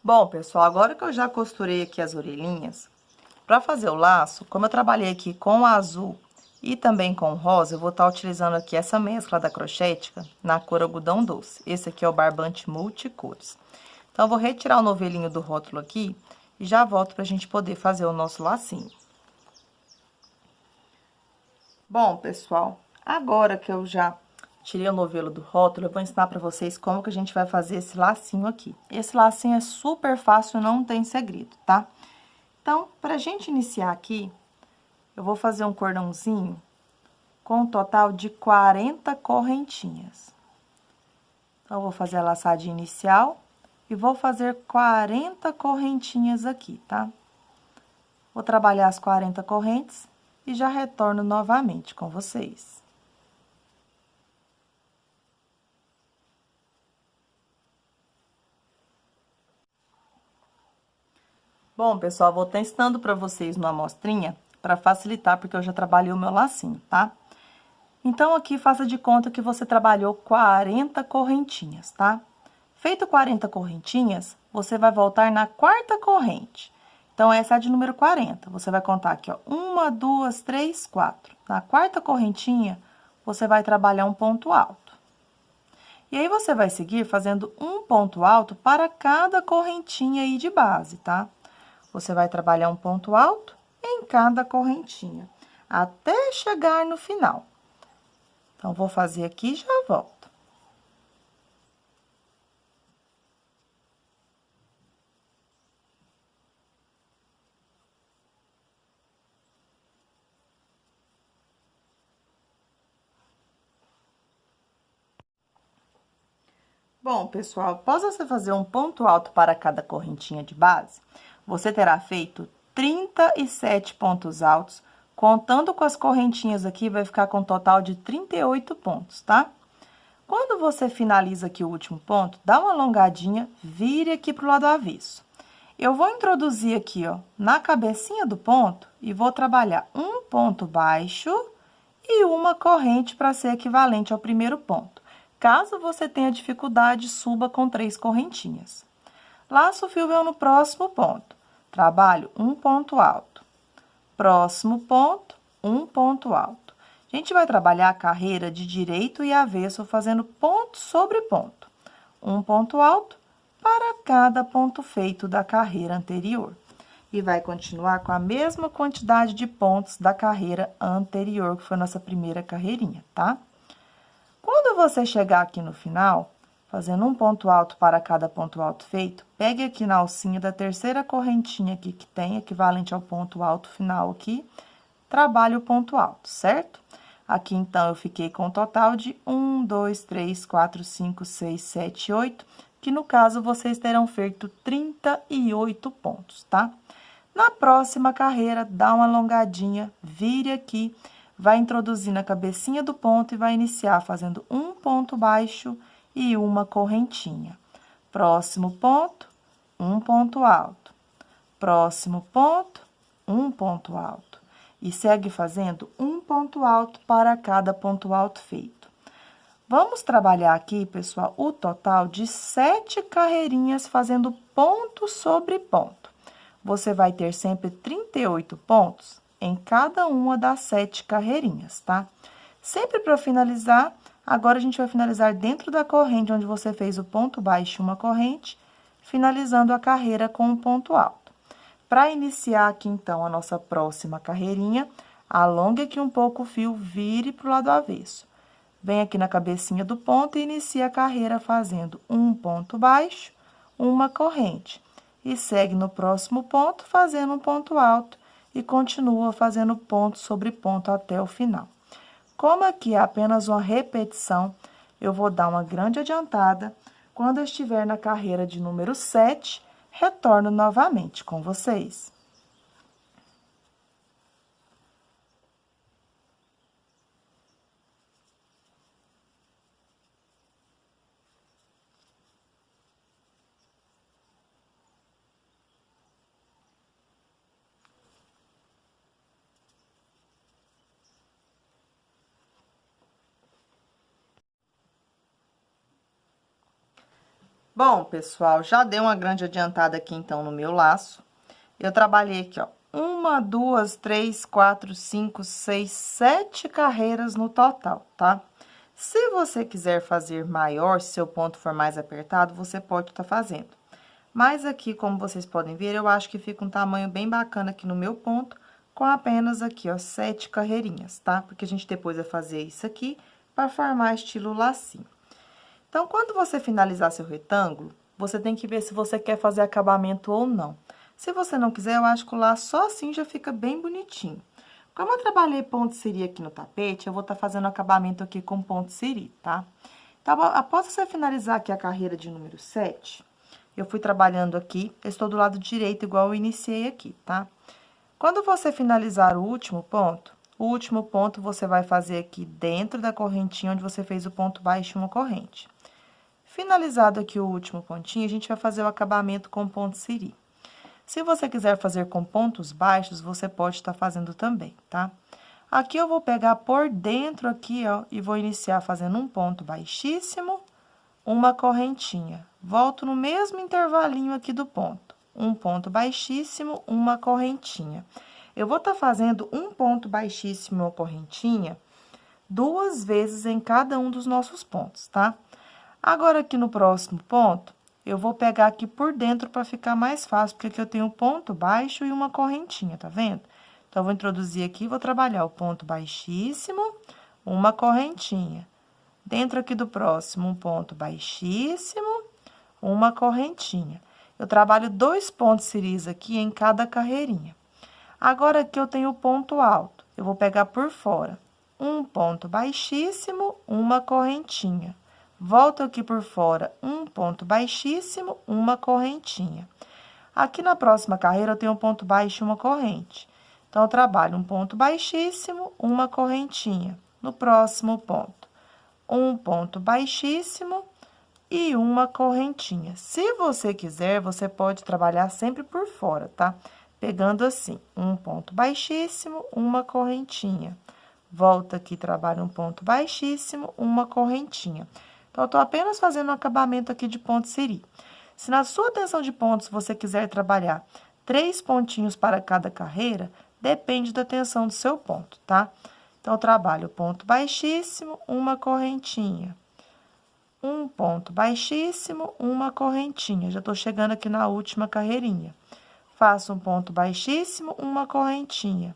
Bom, pessoal, agora que eu já costurei aqui as orelhinhas, pra fazer o laço, como eu trabalhei aqui com o azul e também com o rosa, eu vou estar utilizando aqui essa mescla da Crochêtica na cor algodão doce. Esse aqui é o barbante multicores. Então, eu vou retirar o novelinho do rótulo aqui e já volto pra gente poder fazer o nosso lacinho. Bom, pessoal, agora que eu já tirei o novelo do rótulo, eu vou ensinar pra vocês como que a gente vai fazer esse lacinho aqui. Esse lacinho é super fácil, não tem segredo, tá? Então, pra gente iniciar aqui, eu vou fazer um cordãozinho com um total de 40 correntinhas. Então, eu vou fazer a laçadinha inicial e vou fazer 40 correntinhas aqui, tá? Vou trabalhar as 40 correntes e já retorno novamente com vocês. Bom, pessoal, vou estar ensinando para vocês uma amostrinha para facilitar, porque eu já trabalhei o meu lacinho, tá? Então, aqui, faça de conta que você trabalhou 40 correntinhas, tá? Feito 40 correntinhas, você vai voltar na quarta corrente. Então, essa é a de número 40. Você vai contar aqui, ó, 1, 2, 3, 4. Na quarta correntinha, você vai trabalhar um ponto alto. E aí, você vai seguir fazendo um ponto alto para cada correntinha aí de base, tá? Você vai trabalhar um ponto alto em cada correntinha, até chegar no final. Então, vou fazer aqui e já volto. Bom, pessoal, após você fazer um ponto alto para cada correntinha de base, você terá feito 37 pontos altos, contando com as correntinhas aqui, vai ficar com um total de 38 pontos, tá? Quando você finaliza aqui o último ponto, dá uma alongadinha, vire aqui pro lado avesso. Eu vou introduzir aqui, ó, na cabecinha do ponto e vou trabalhar um ponto baixo e uma corrente para ser equivalente ao primeiro ponto. Caso você tenha dificuldade, suba com 3 correntinhas. Laço o fio vem no próximo ponto. Trabalho um ponto alto. Próximo ponto, um ponto alto. A gente vai trabalhar a carreira de direito e avesso, fazendo ponto sobre ponto. Um ponto alto para cada ponto feito da carreira anterior. E vai continuar com a mesma quantidade de pontos da carreira anterior, que foi a nossa primeira carreirinha, tá? Quando você chegar aqui no final, fazendo um ponto alto para cada ponto alto feito, pegue aqui na alcinha da terceira correntinha aqui que tem, equivalente ao ponto alto final aqui, trabalhe o ponto alto, certo? Aqui, então, eu fiquei com um total de 1, 2, 3, 4, 5, 6, 7, 8, que no caso, vocês terão feito 38 pontos, tá? Na próxima carreira, dá uma alongadinha, vire aqui, vai introduzir na cabecinha do ponto e vai iniciar fazendo um ponto baixo e uma correntinha. Próximo ponto, um ponto alto. Próximo ponto, um ponto alto. E segue fazendo um ponto alto para cada ponto alto feito. Vamos trabalhar aqui, pessoal, o total de 7 carreirinhas fazendo ponto sobre ponto. Você vai ter sempre 38 pontos em cada uma das 7 carreirinhas, tá? Sempre para finalizar, agora a gente vai finalizar dentro da corrente onde você fez o ponto baixo, uma corrente, finalizando a carreira com um ponto alto. Para iniciar aqui, então, a nossa próxima carreirinha, alongue aqui um pouco o fio, vire para o lado avesso. Vem aqui na cabecinha do ponto e inicia a carreira fazendo um ponto baixo, uma corrente. E segue no próximo ponto fazendo um ponto alto e continua fazendo ponto sobre ponto até o final. Como aqui é apenas uma repetição, eu vou dar uma grande adiantada. Quando eu estiver na carreira de número 7, retorno novamente com vocês. Bom, pessoal, já dei uma grande adiantada aqui, então, no meu laço. Eu trabalhei aqui, ó, 1, 2, 3, 4, 5, 6, 7 carreiras no total, tá? Se você quiser fazer maior, se seu ponto for mais apertado, você pode estar fazendo. Mas aqui, como vocês podem ver, eu acho que fica um tamanho bem bacana aqui no meu ponto, com apenas aqui, ó, 7 carreirinhas, tá? Porque a gente depois vai fazer isso aqui para formar estilo lacinho. Então, quando você finalizar seu retângulo, você tem que ver se você quer fazer acabamento ou não. Se você não quiser, eu acho que o laço só assim já fica bem bonitinho. Como eu trabalhei ponto siri aqui no tapete, eu vou estar fazendo acabamento aqui com ponto siri, tá? Então, após você finalizar aqui a carreira de número 7, eu fui trabalhando aqui, eu estou do lado direito igual eu iniciei aqui, tá? Quando você finalizar o último ponto você vai fazer aqui dentro da correntinha onde você fez o ponto baixo e uma corrente. Finalizado aqui o último pontinho, a gente vai fazer o acabamento com ponto siri. Se você quiser fazer com pontos baixos, você pode estar fazendo também, tá? Aqui eu vou pegar por dentro aqui, ó, e vou iniciar fazendo um ponto baixíssimo, uma correntinha. Volto no mesmo intervalinho aqui do ponto. Um ponto baixíssimo, uma correntinha. Eu vou estar fazendo um ponto baixíssimo, uma correntinha, 2 vezes em cada um dos nossos pontos, tá? Agora, aqui no próximo ponto, eu vou pegar aqui por dentro para ficar mais fácil, porque aqui eu tenho um ponto baixo e uma correntinha, tá vendo? Então, eu vou introduzir aqui, vou trabalhar o ponto baixíssimo, uma correntinha. Dentro aqui do próximo, um ponto baixíssimo, uma correntinha. Eu trabalho 2 pontos siris aqui em cada carreirinha. Agora, aqui eu tenho o ponto alto, eu vou pegar por fora. Um ponto baixíssimo, uma correntinha. Volto aqui por fora, um ponto baixíssimo, uma correntinha. Aqui na próxima carreira, eu tenho um ponto baixo e uma corrente. Então, eu trabalho um ponto baixíssimo, uma correntinha. No próximo ponto, um ponto baixíssimo e uma correntinha. Se você quiser, você pode trabalhar sempre por fora, tá? Pegando assim, um ponto baixíssimo, uma correntinha. Volta aqui, trabalho um ponto baixíssimo, uma correntinha. Então, eu tô apenas fazendo um acabamento aqui de ponto siri. Se na sua tensão de pontos você quiser trabalhar 3 pontinhos para cada carreira, depende da tensão do seu ponto, tá? Então, eu trabalho ponto baixíssimo, uma correntinha. Um ponto baixíssimo, uma correntinha. Já tô chegando aqui na última carreirinha. Faço um ponto baixíssimo, uma correntinha.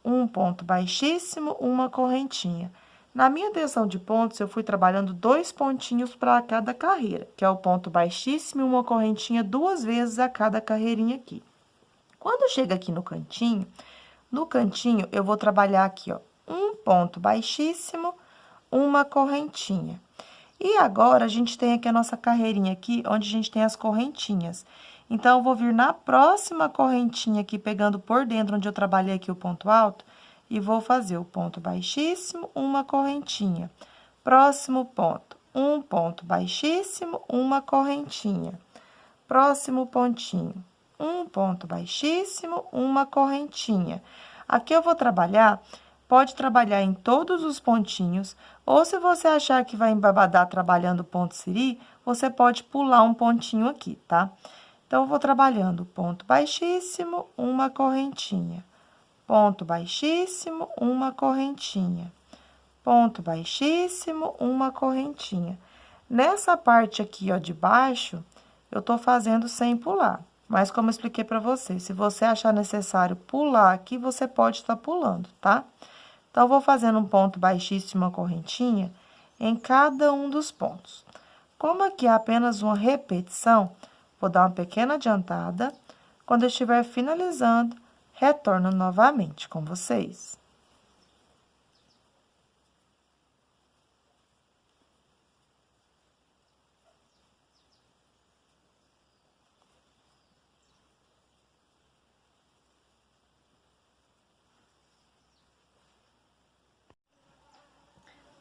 Um ponto baixíssimo, uma correntinha. Na minha tensão de pontos, eu fui trabalhando 2 pontinhos para cada carreira, que é o ponto baixíssimo e uma correntinha 2 vezes a cada carreirinha aqui. Quando chega aqui no cantinho eu vou trabalhar aqui, ó, um ponto baixíssimo, uma correntinha. E agora, a gente tem aqui a nossa carreirinha aqui, onde a gente tem as correntinhas. Então, eu vou vir na próxima correntinha aqui, pegando por dentro, onde eu trabalhei aqui o ponto alto, e vou fazer o ponto baixíssimo, uma correntinha. Próximo ponto, um ponto baixíssimo, uma correntinha. Próximo pontinho, um ponto baixíssimo, uma correntinha. Aqui eu vou trabalhar, pode trabalhar em todos os pontinhos, ou se você achar que vai embabadar trabalhando ponto siri, você pode pular um pontinho aqui, tá? Então, eu vou trabalhando ponto baixíssimo, uma correntinha. Ponto baixíssimo, uma correntinha. Ponto baixíssimo, uma correntinha. Nessa parte aqui, ó, de baixo, eu tô fazendo sem pular. Mas como eu expliquei pra você, se você achar necessário pular aqui, você pode estar pulando, tá? Então, eu vou fazendo um ponto baixíssimo, uma correntinha, em cada um dos pontos. Como aqui é apenas uma repetição, vou dar uma pequena adiantada. Quando eu estiver finalizando, retorno novamente com vocês.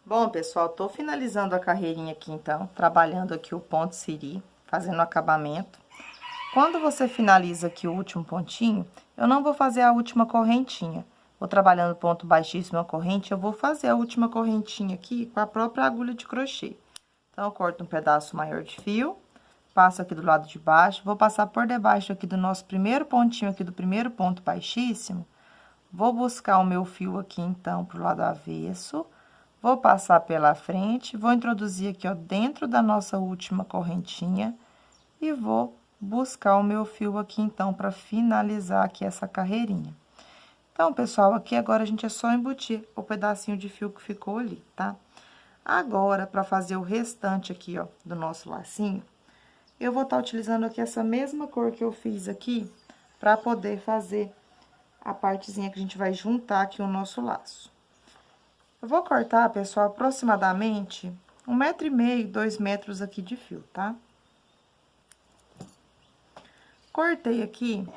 Bom, pessoal, tô finalizando a carreirinha aqui, então, trabalhando aqui o ponto siri, fazendo o acabamento. Quando você finaliza aqui o último pontinho, eu não vou fazer a última correntinha. Vou trabalhando ponto baixíssimo a corrente, eu vou fazer a última correntinha aqui com a própria agulha de crochê. Então, eu corto um pedaço maior de fio, passo aqui do lado de baixo, vou passar por debaixo aqui do nosso primeiro pontinho aqui do primeiro ponto baixíssimo. Vou buscar o meu fio aqui, então, pro lado avesso. Vou passar pela frente, vou introduzir aqui, ó, dentro da nossa última correntinha e vou buscar o meu fio aqui, então, para finalizar aqui essa carreirinha. Então, pessoal, aqui agora a gente é só embutir o pedacinho de fio que ficou ali, tá? Agora, para fazer o restante aqui, ó, do nosso lacinho, eu vou estar utilizando aqui essa mesma cor que eu fiz aqui, para poder fazer a partezinha que a gente vai juntar aqui o nosso laço. Eu vou cortar, pessoal, aproximadamente 1,5 m, 2 metros aqui de fio, tá? Cortei aqui,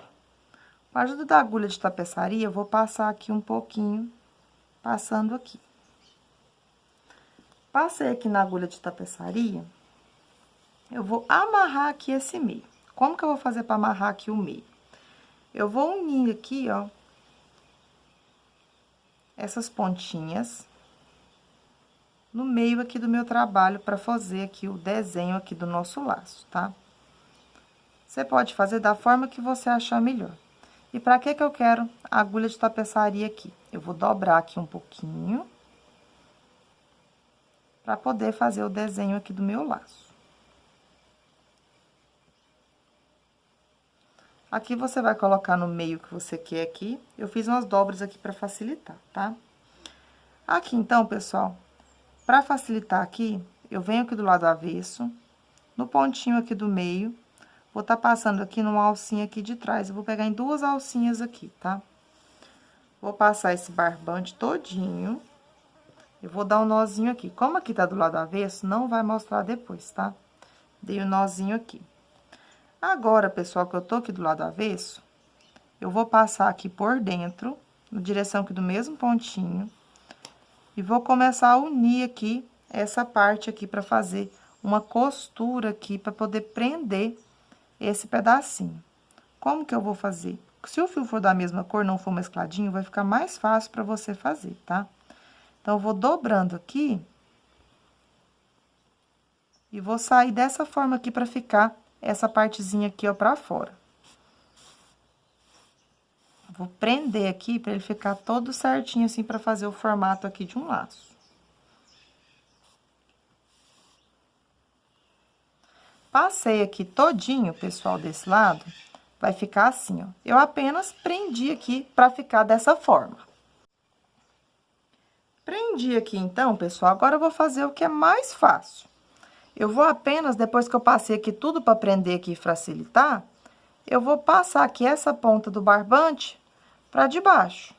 com a ajuda da agulha de tapeçaria, eu vou passar aqui um pouquinho, passando aqui. Passei aqui na agulha de tapeçaria, eu vou amarrar aqui esse meio. Como que eu vou fazer para amarrar aqui o meio? Eu vou unir aqui, ó, essas pontinhas no meio aqui do meu trabalho para fazer aqui o desenho aqui do nosso laço, tá? Você pode fazer da forma que você achar melhor. E para que eu quero a agulha de tapeçaria aqui? Eu vou dobrar aqui um pouquinho para poder fazer o desenho aqui do meu laço. Aqui você vai colocar no meio que você quer aqui. Eu fiz umas dobras aqui para facilitar, tá? Aqui então, pessoal, para facilitar aqui, eu venho aqui do lado avesso, no pontinho aqui do meio, vou tá passando aqui numa alcinha aqui de trás. Eu vou pegar em 2 alcinhas aqui, tá? Vou passar esse barbante todinho. Eu vou dar um nozinho aqui. Como aqui tá do lado avesso, não vai mostrar depois, tá? Dei um nozinho aqui. Agora, pessoal, que eu tô aqui do lado avesso, eu vou passar aqui por dentro, na direção aqui do mesmo pontinho. E vou começar a unir aqui essa parte aqui para fazer uma costura aqui para poder prender esse pedacinho. Como que eu vou fazer? Se o fio for da mesma cor, não for mescladinho, vai ficar mais fácil para você fazer, tá? Então, eu vou dobrando aqui e vou sair dessa forma aqui para ficar essa partezinha aqui, ó, para fora. Vou prender aqui para ele ficar todo certinho assim para fazer o formato aqui de um laço. Passei aqui todinho, pessoal, desse lado, vai ficar assim, ó. Eu apenas prendi aqui para ficar dessa forma. Prendi aqui então, pessoal, agora eu vou fazer o que é mais fácil. Eu vou apenas, depois que eu passei aqui tudo para prender aqui e facilitar, eu vou passar aqui essa ponta do barbante para debaixo.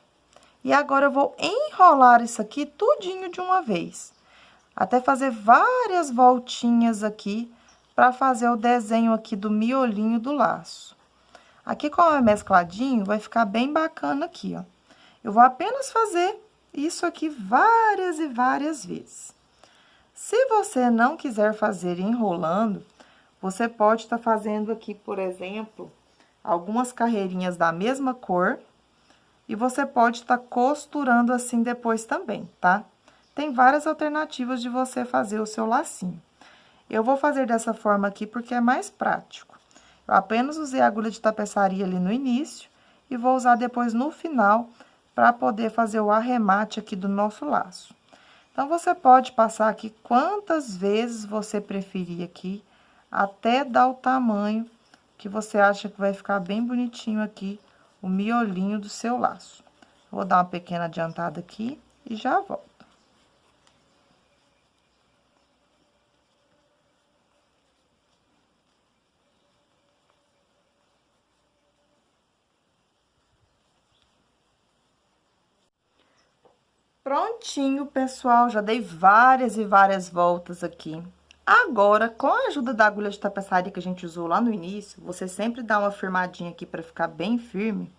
E agora, eu vou enrolar isso aqui tudinho de uma vez. Até fazer várias voltinhas aqui, para fazer o desenho aqui do miolinho do laço. Aqui, como é mescladinho, vai ficar bem bacana aqui, ó. Eu vou apenas fazer isso aqui várias e várias vezes. Se você não quiser fazer enrolando, você pode estar fazendo aqui, por exemplo, algumas carreirinhas da mesma cor. E você pode estar costurando assim depois também, tá? Tem várias alternativas de você fazer o seu lacinho. Eu vou fazer dessa forma aqui porque é mais prático. Eu apenas usei a agulha de tapeçaria ali no início e vou usar depois no final para poder fazer o arremate aqui do nosso laço. Então, você pode passar aqui quantas vezes você preferir aqui até dar o tamanho que você acha que vai ficar bem bonitinho aqui o miolinho do seu laço. Vou dar uma pequena adiantada aqui e já volto. Prontinho, pessoal, já dei várias e várias voltas aqui. Agora, com a ajuda da agulha de tapeçaria que a gente usou lá no início, você sempre dá uma firmadinha aqui pra ficar bem firme.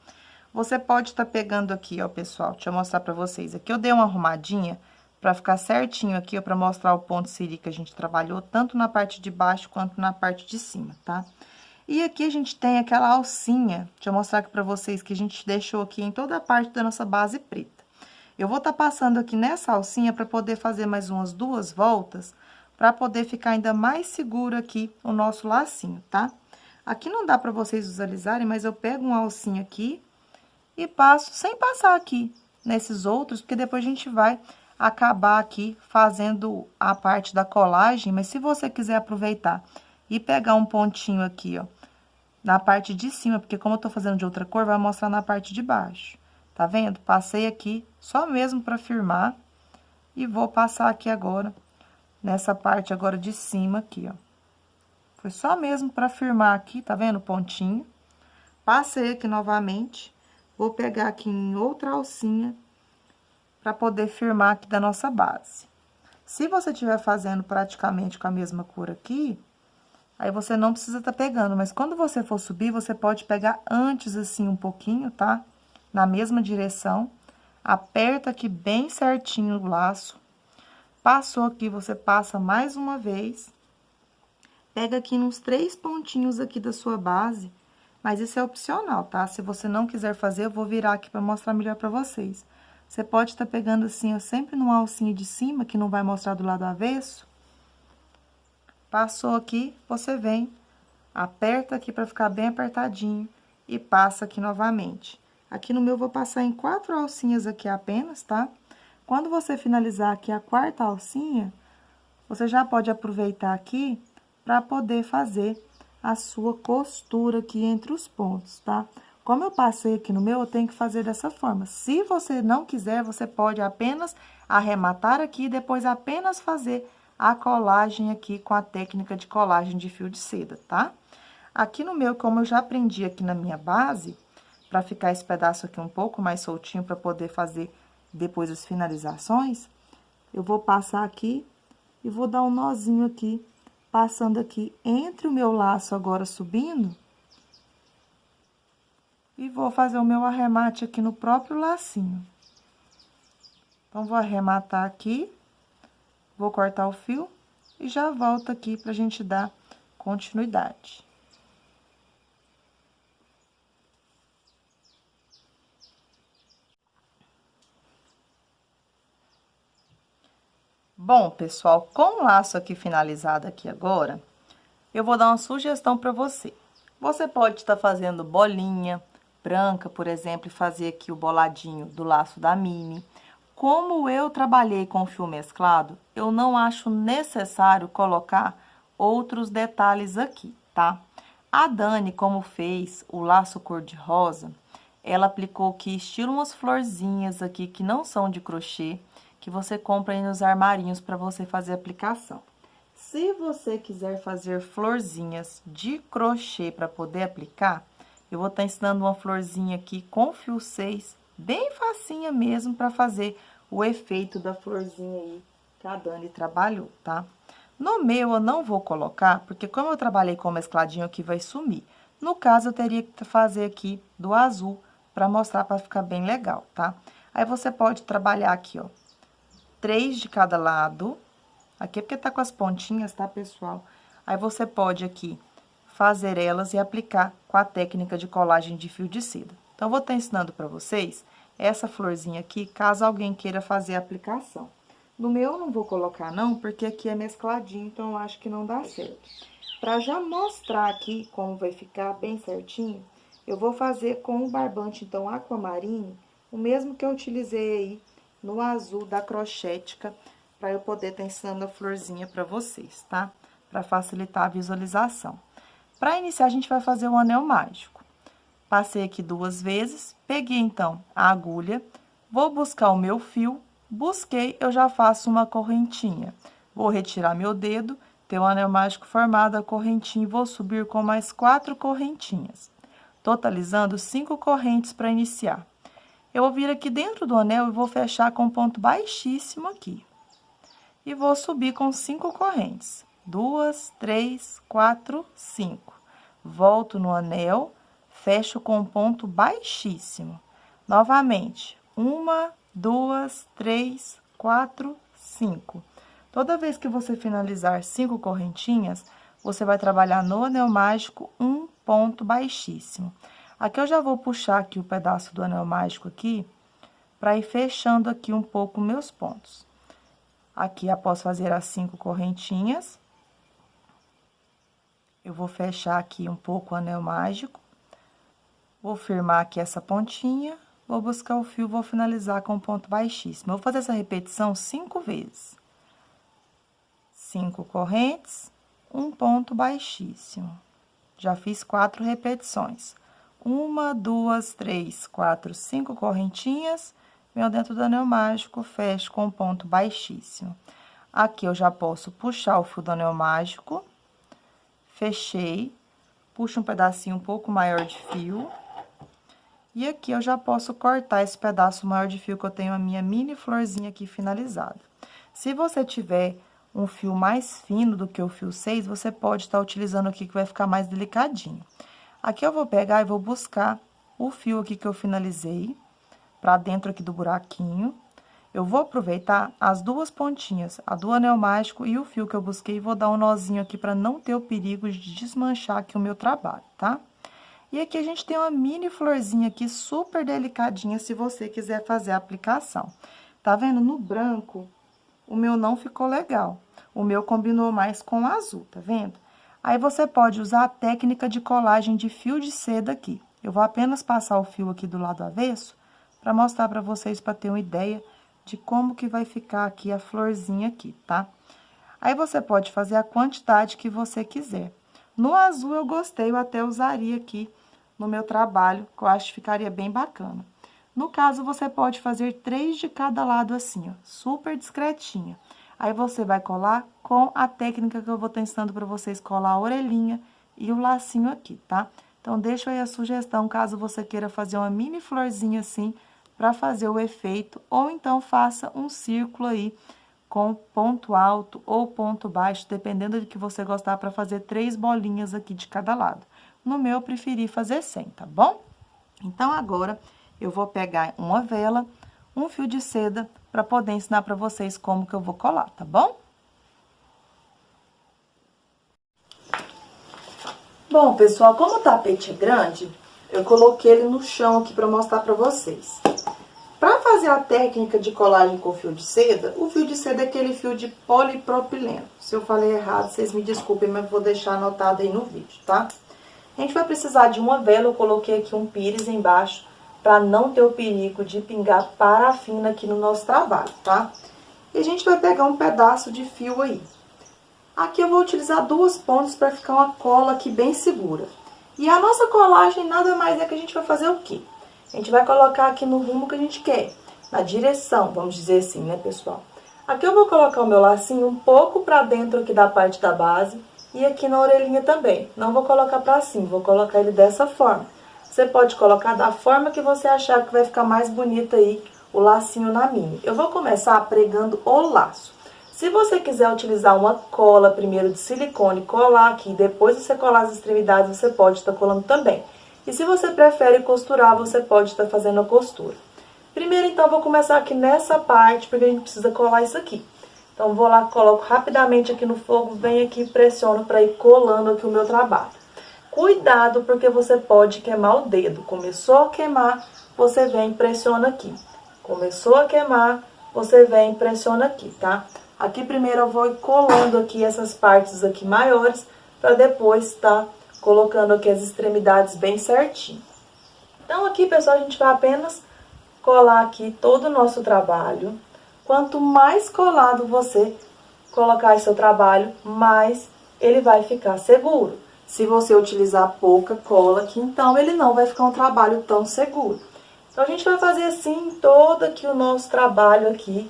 Você pode estar pegando aqui, ó, pessoal, deixa eu mostrar pra vocês. Aqui eu dei uma arrumadinha pra ficar certinho aqui, ó, pra mostrar o ponto siri que a gente trabalhou, tanto na parte de baixo quanto na parte de cima, tá? E aqui a gente tem aquela alcinha, deixa eu mostrar aqui pra vocês, que a gente deixou aqui em toda a parte da nossa base preta. Eu vou estar passando aqui nessa alcinha pra poder fazer mais umas 2 voltas, pra poder ficar ainda mais seguro aqui o nosso lacinho, tá? Aqui não dá pra vocês visualizarem, mas eu pego uma alcinha aqui e passo, sem passar aqui nesses outros, porque depois a gente vai acabar aqui fazendo a parte da colagem, mas se você quiser aproveitar e pegar um pontinho aqui, ó, na parte de cima, porque como eu tô fazendo de outra cor, vai mostrar na parte de baixo. Tá vendo? Passei aqui só mesmo pra firmar e vou passar aqui agora, nessa parte agora de cima aqui, ó. Foi só mesmo pra firmar aqui, tá vendo o pontinho? Passei aqui novamente. Vou pegar aqui em outra alcinha para poder firmar aqui da nossa base. Se você estiver fazendo praticamente com a mesma cor aqui, aí você não precisa estar pegando, mas quando você for subir, você pode pegar antes assim um pouquinho, tá? Na mesma direção. Aperta aqui bem certinho o laço. Passou aqui, você passa mais uma vez. Pega aqui nos 3 pontinhos aqui da sua base. Mas isso é opcional, tá? Se você não quiser fazer, eu vou virar aqui pra mostrar melhor pra vocês. Você pode estar pegando assim, ó, sempre numa alcinha de cima, que não vai mostrar do lado avesso. Passou aqui, você vem, aperta aqui pra ficar bem apertadinho e passa aqui novamente. Aqui no meu, eu vou passar em 4 alcinhas aqui apenas, tá? Quando você finalizar aqui a 4ª alcinha, você já pode aproveitar aqui pra poder fazer a sua costura aqui entre os pontos, tá? Como eu passei aqui no meu, eu tenho que fazer dessa forma. Se você não quiser, você pode apenas arrematar aqui e depois apenas fazer a colagem aqui com a técnica de colagem de fio de seda, tá? Aqui no meu, como eu já aprendi aqui na minha base, pra ficar esse pedaço aqui um pouco mais soltinho pra poder fazer depois as finalizações, eu vou passar aqui e vou dar um nozinho aqui, passando aqui entre o meu laço agora subindo. E vou fazer o meu arremate aqui no próprio lacinho. Então, vou arrematar aqui, vou cortar o fio e já volto aqui pra gente dar continuidade. Bom, pessoal, com o laço aqui finalizado aqui agora, eu vou dar uma sugestão para você. Você pode estar fazendo bolinha branca, por exemplo, e fazer aqui o boladinho do laço da Mini. Como eu trabalhei com fio mesclado, eu não acho necessário colocar outros detalhes aqui, tá? A Dani, como fez o laço cor-de-rosa, ela aplicou aqui estilo umas florzinhas aqui que não são de crochê, que você compra aí nos armarinhos para você fazer a aplicação. Se você quiser fazer florzinhas de crochê para poder aplicar, eu vou estar ensinando uma florzinha aqui com fio 6, bem facinha mesmo para fazer o efeito da florzinha aí que a Dani trabalhou, tá? No meu eu não vou colocar, porque como eu trabalhei com mescladinho aqui vai sumir. No caso, eu teria que fazer aqui do azul para mostrar para ficar bem legal, tá? Aí você pode trabalhar aqui, ó, 3 de cada lado. Aqui é porque tá com as pontinhas, tá, pessoal? Aí, você pode aqui fazer elas e aplicar com a técnica de colagem de fio de seda. Então, eu vou estar ensinando pra vocês essa florzinha aqui, caso alguém queira fazer a aplicação. No meu, eu não vou colocar, não, porque aqui é mescladinho, então eu acho que não dá certo. Pra já mostrar aqui como vai ficar bem certinho, eu vou fazer com o barbante, então, aquamarine, o mesmo que eu utilizei aí no azul da Crochética, para eu poder estar ensinando a florzinha para vocês, tá? para facilitar a visualização. Para iniciar, a gente vai fazer o anel mágico. Passei aqui 2 vezes, peguei então a agulha, vou buscar o meu fio, busquei, eu já faço uma correntinha. Vou retirar meu dedo, ter o anel mágico formado, a correntinha, e vou subir com mais 4 correntinhas, totalizando 5 correntes para iniciar. Eu vou vir aqui dentro do anel e vou fechar com um ponto baixíssimo aqui. E vou subir com 5 correntes. 2, 3, 4, 5. Volto no anel, fecho com um ponto baixíssimo. Novamente, 1, 2, 3, 4, 5. Toda vez que você finalizar 5 correntinhas, você vai trabalhar no anel mágico um ponto baixíssimo. Aqui eu já vou puxar aqui o pedaço do anel mágico aqui, para ir fechando aqui um pouco meus pontos. Aqui, após fazer as 5 correntinhas, eu vou fechar aqui um pouco o anel mágico, vou firmar aqui essa pontinha, vou buscar o fio, vou finalizar com um ponto baixíssimo. Eu vou fazer essa repetição 5 vezes. 5 correntes, um ponto baixíssimo. Já fiz 4 repetições. 1, 2, 3, 4, 5 correntinhas, venho dentro do anel mágico, fecho com um ponto baixíssimo. Aqui eu já posso puxar o fio do anel mágico, fechei, puxo um pedacinho um pouco maior de fio. E aqui eu já posso cortar esse pedaço maior de fio que eu tenho a minha mini florzinha aqui finalizada. Se você tiver um fio mais fino do que o fio 6, você pode estar utilizando aqui que vai ficar mais delicadinho. Aqui eu vou pegar e vou buscar o fio aqui que eu finalizei, pra dentro aqui do buraquinho. Eu vou aproveitar as 2 pontinhas, a do anel mágico e o fio que eu busquei, e vou dar um nozinho aqui pra não ter o perigo de desmanchar aqui o meu trabalho, tá? E aqui a gente tem uma mini florzinha aqui, super delicadinha, se você quiser fazer a aplicação. Tá vendo? No branco, o meu não ficou legal. O meu combinou mais com o azul, tá vendo? Aí, você pode usar a técnica de colagem de fio de seda aqui. Eu vou apenas passar o fio aqui do lado avesso, para mostrar para vocês, para ter uma ideia de como que vai ficar aqui a florzinha aqui, tá? Aí, você pode fazer a quantidade que você quiser. No azul, eu gostei, eu até usaria aqui no meu trabalho, que eu acho que ficaria bem bacana. No caso, você pode fazer 3 de cada lado assim, ó, super discretinha. Aí, você vai colar com a técnica que eu vou estar ensinando para vocês, colar a orelhinha e o lacinho aqui, tá? Então, deixa aí a sugestão, caso você queira fazer uma mini florzinha assim, para fazer o efeito, ou então faça um círculo aí com ponto alto ou ponto baixo, dependendo do que você gostar, para fazer 3 bolinhas aqui de cada lado. No meu, eu preferi fazer 100, tá bom? Então, agora, eu vou pegar uma vela, um fio de seda, para poder ensinar para vocês como que eu vou colar, tá bom? Bom, pessoal, como o tapete é grande, eu coloquei ele no chão aqui para mostrar para vocês. Para fazer a técnica de colagem com fio de seda, o fio de seda é aquele fio de polipropileno. Se eu falei errado, vocês me desculpem, mas vou deixar anotado aí no vídeo, tá? A gente vai precisar de uma vela, eu coloquei aqui um pires embaixo, para não ter o perigo de pingar parafina aqui no nosso trabalho, tá? E a gente vai pegar um pedaço de fio aí. Aqui eu vou utilizar 2 pontas para ficar uma cola aqui bem segura. E a nossa colagem nada mais é que a gente vai fazer o quê? A gente vai colocar aqui no rumo que a gente quer, na direção, vamos dizer assim, né, pessoal? Aqui eu vou colocar o meu lacinho um pouco para dentro aqui da parte da base e aqui na orelhinha também. Não vou colocar para cima, vou colocar ele dessa forma. Você pode colocar da forma que você achar que vai ficar mais bonito aí o lacinho na mini. Eu vou começar pregando o laço. Se você quiser utilizar uma cola primeiro de silicone, colar aqui, depois você colar as extremidades, você pode estar colando também. E se você prefere costurar, você pode estar fazendo a costura. Primeiro, então, vou começar aqui nessa parte, porque a gente precisa colar isso aqui. Então, vou lá, coloco rapidamente aqui no fogo, venho aqui e pressiono para ir colando aqui o meu trabalho. Cuidado, porque você pode queimar o dedo. Começou a queimar, você vem e pressiona aqui. Começou a queimar, você vem e pressiona aqui, tá? Aqui primeiro eu vou colando aqui essas partes aqui maiores, para depois tá colocando aqui as extremidades bem certinho. Então, aqui, pessoal, a gente vai apenas colar aqui todo o nosso trabalho. Quanto mais colado você colocar seu trabalho, mais ele vai ficar seguro. Se você utilizar pouca cola aqui, então ele não vai ficar um trabalho tão seguro. Então, a gente vai fazer assim todo aqui o nosso trabalho aqui,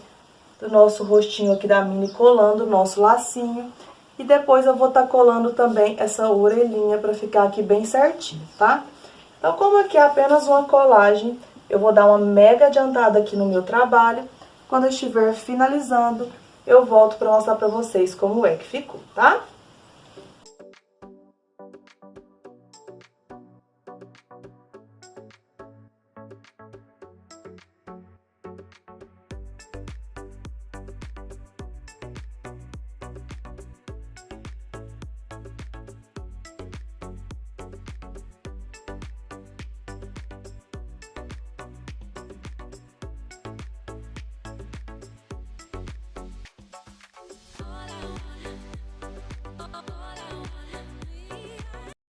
do nosso rostinho aqui da Minnie, colando o nosso lacinho. E depois eu vou estar colando também essa orelhinha pra ficar aqui bem certinho, tá? Então, como aqui é apenas uma colagem, eu vou dar uma mega adiantada aqui no meu trabalho. Quando eu estiver finalizando, eu volto pra mostrar pra vocês como é que ficou, tá?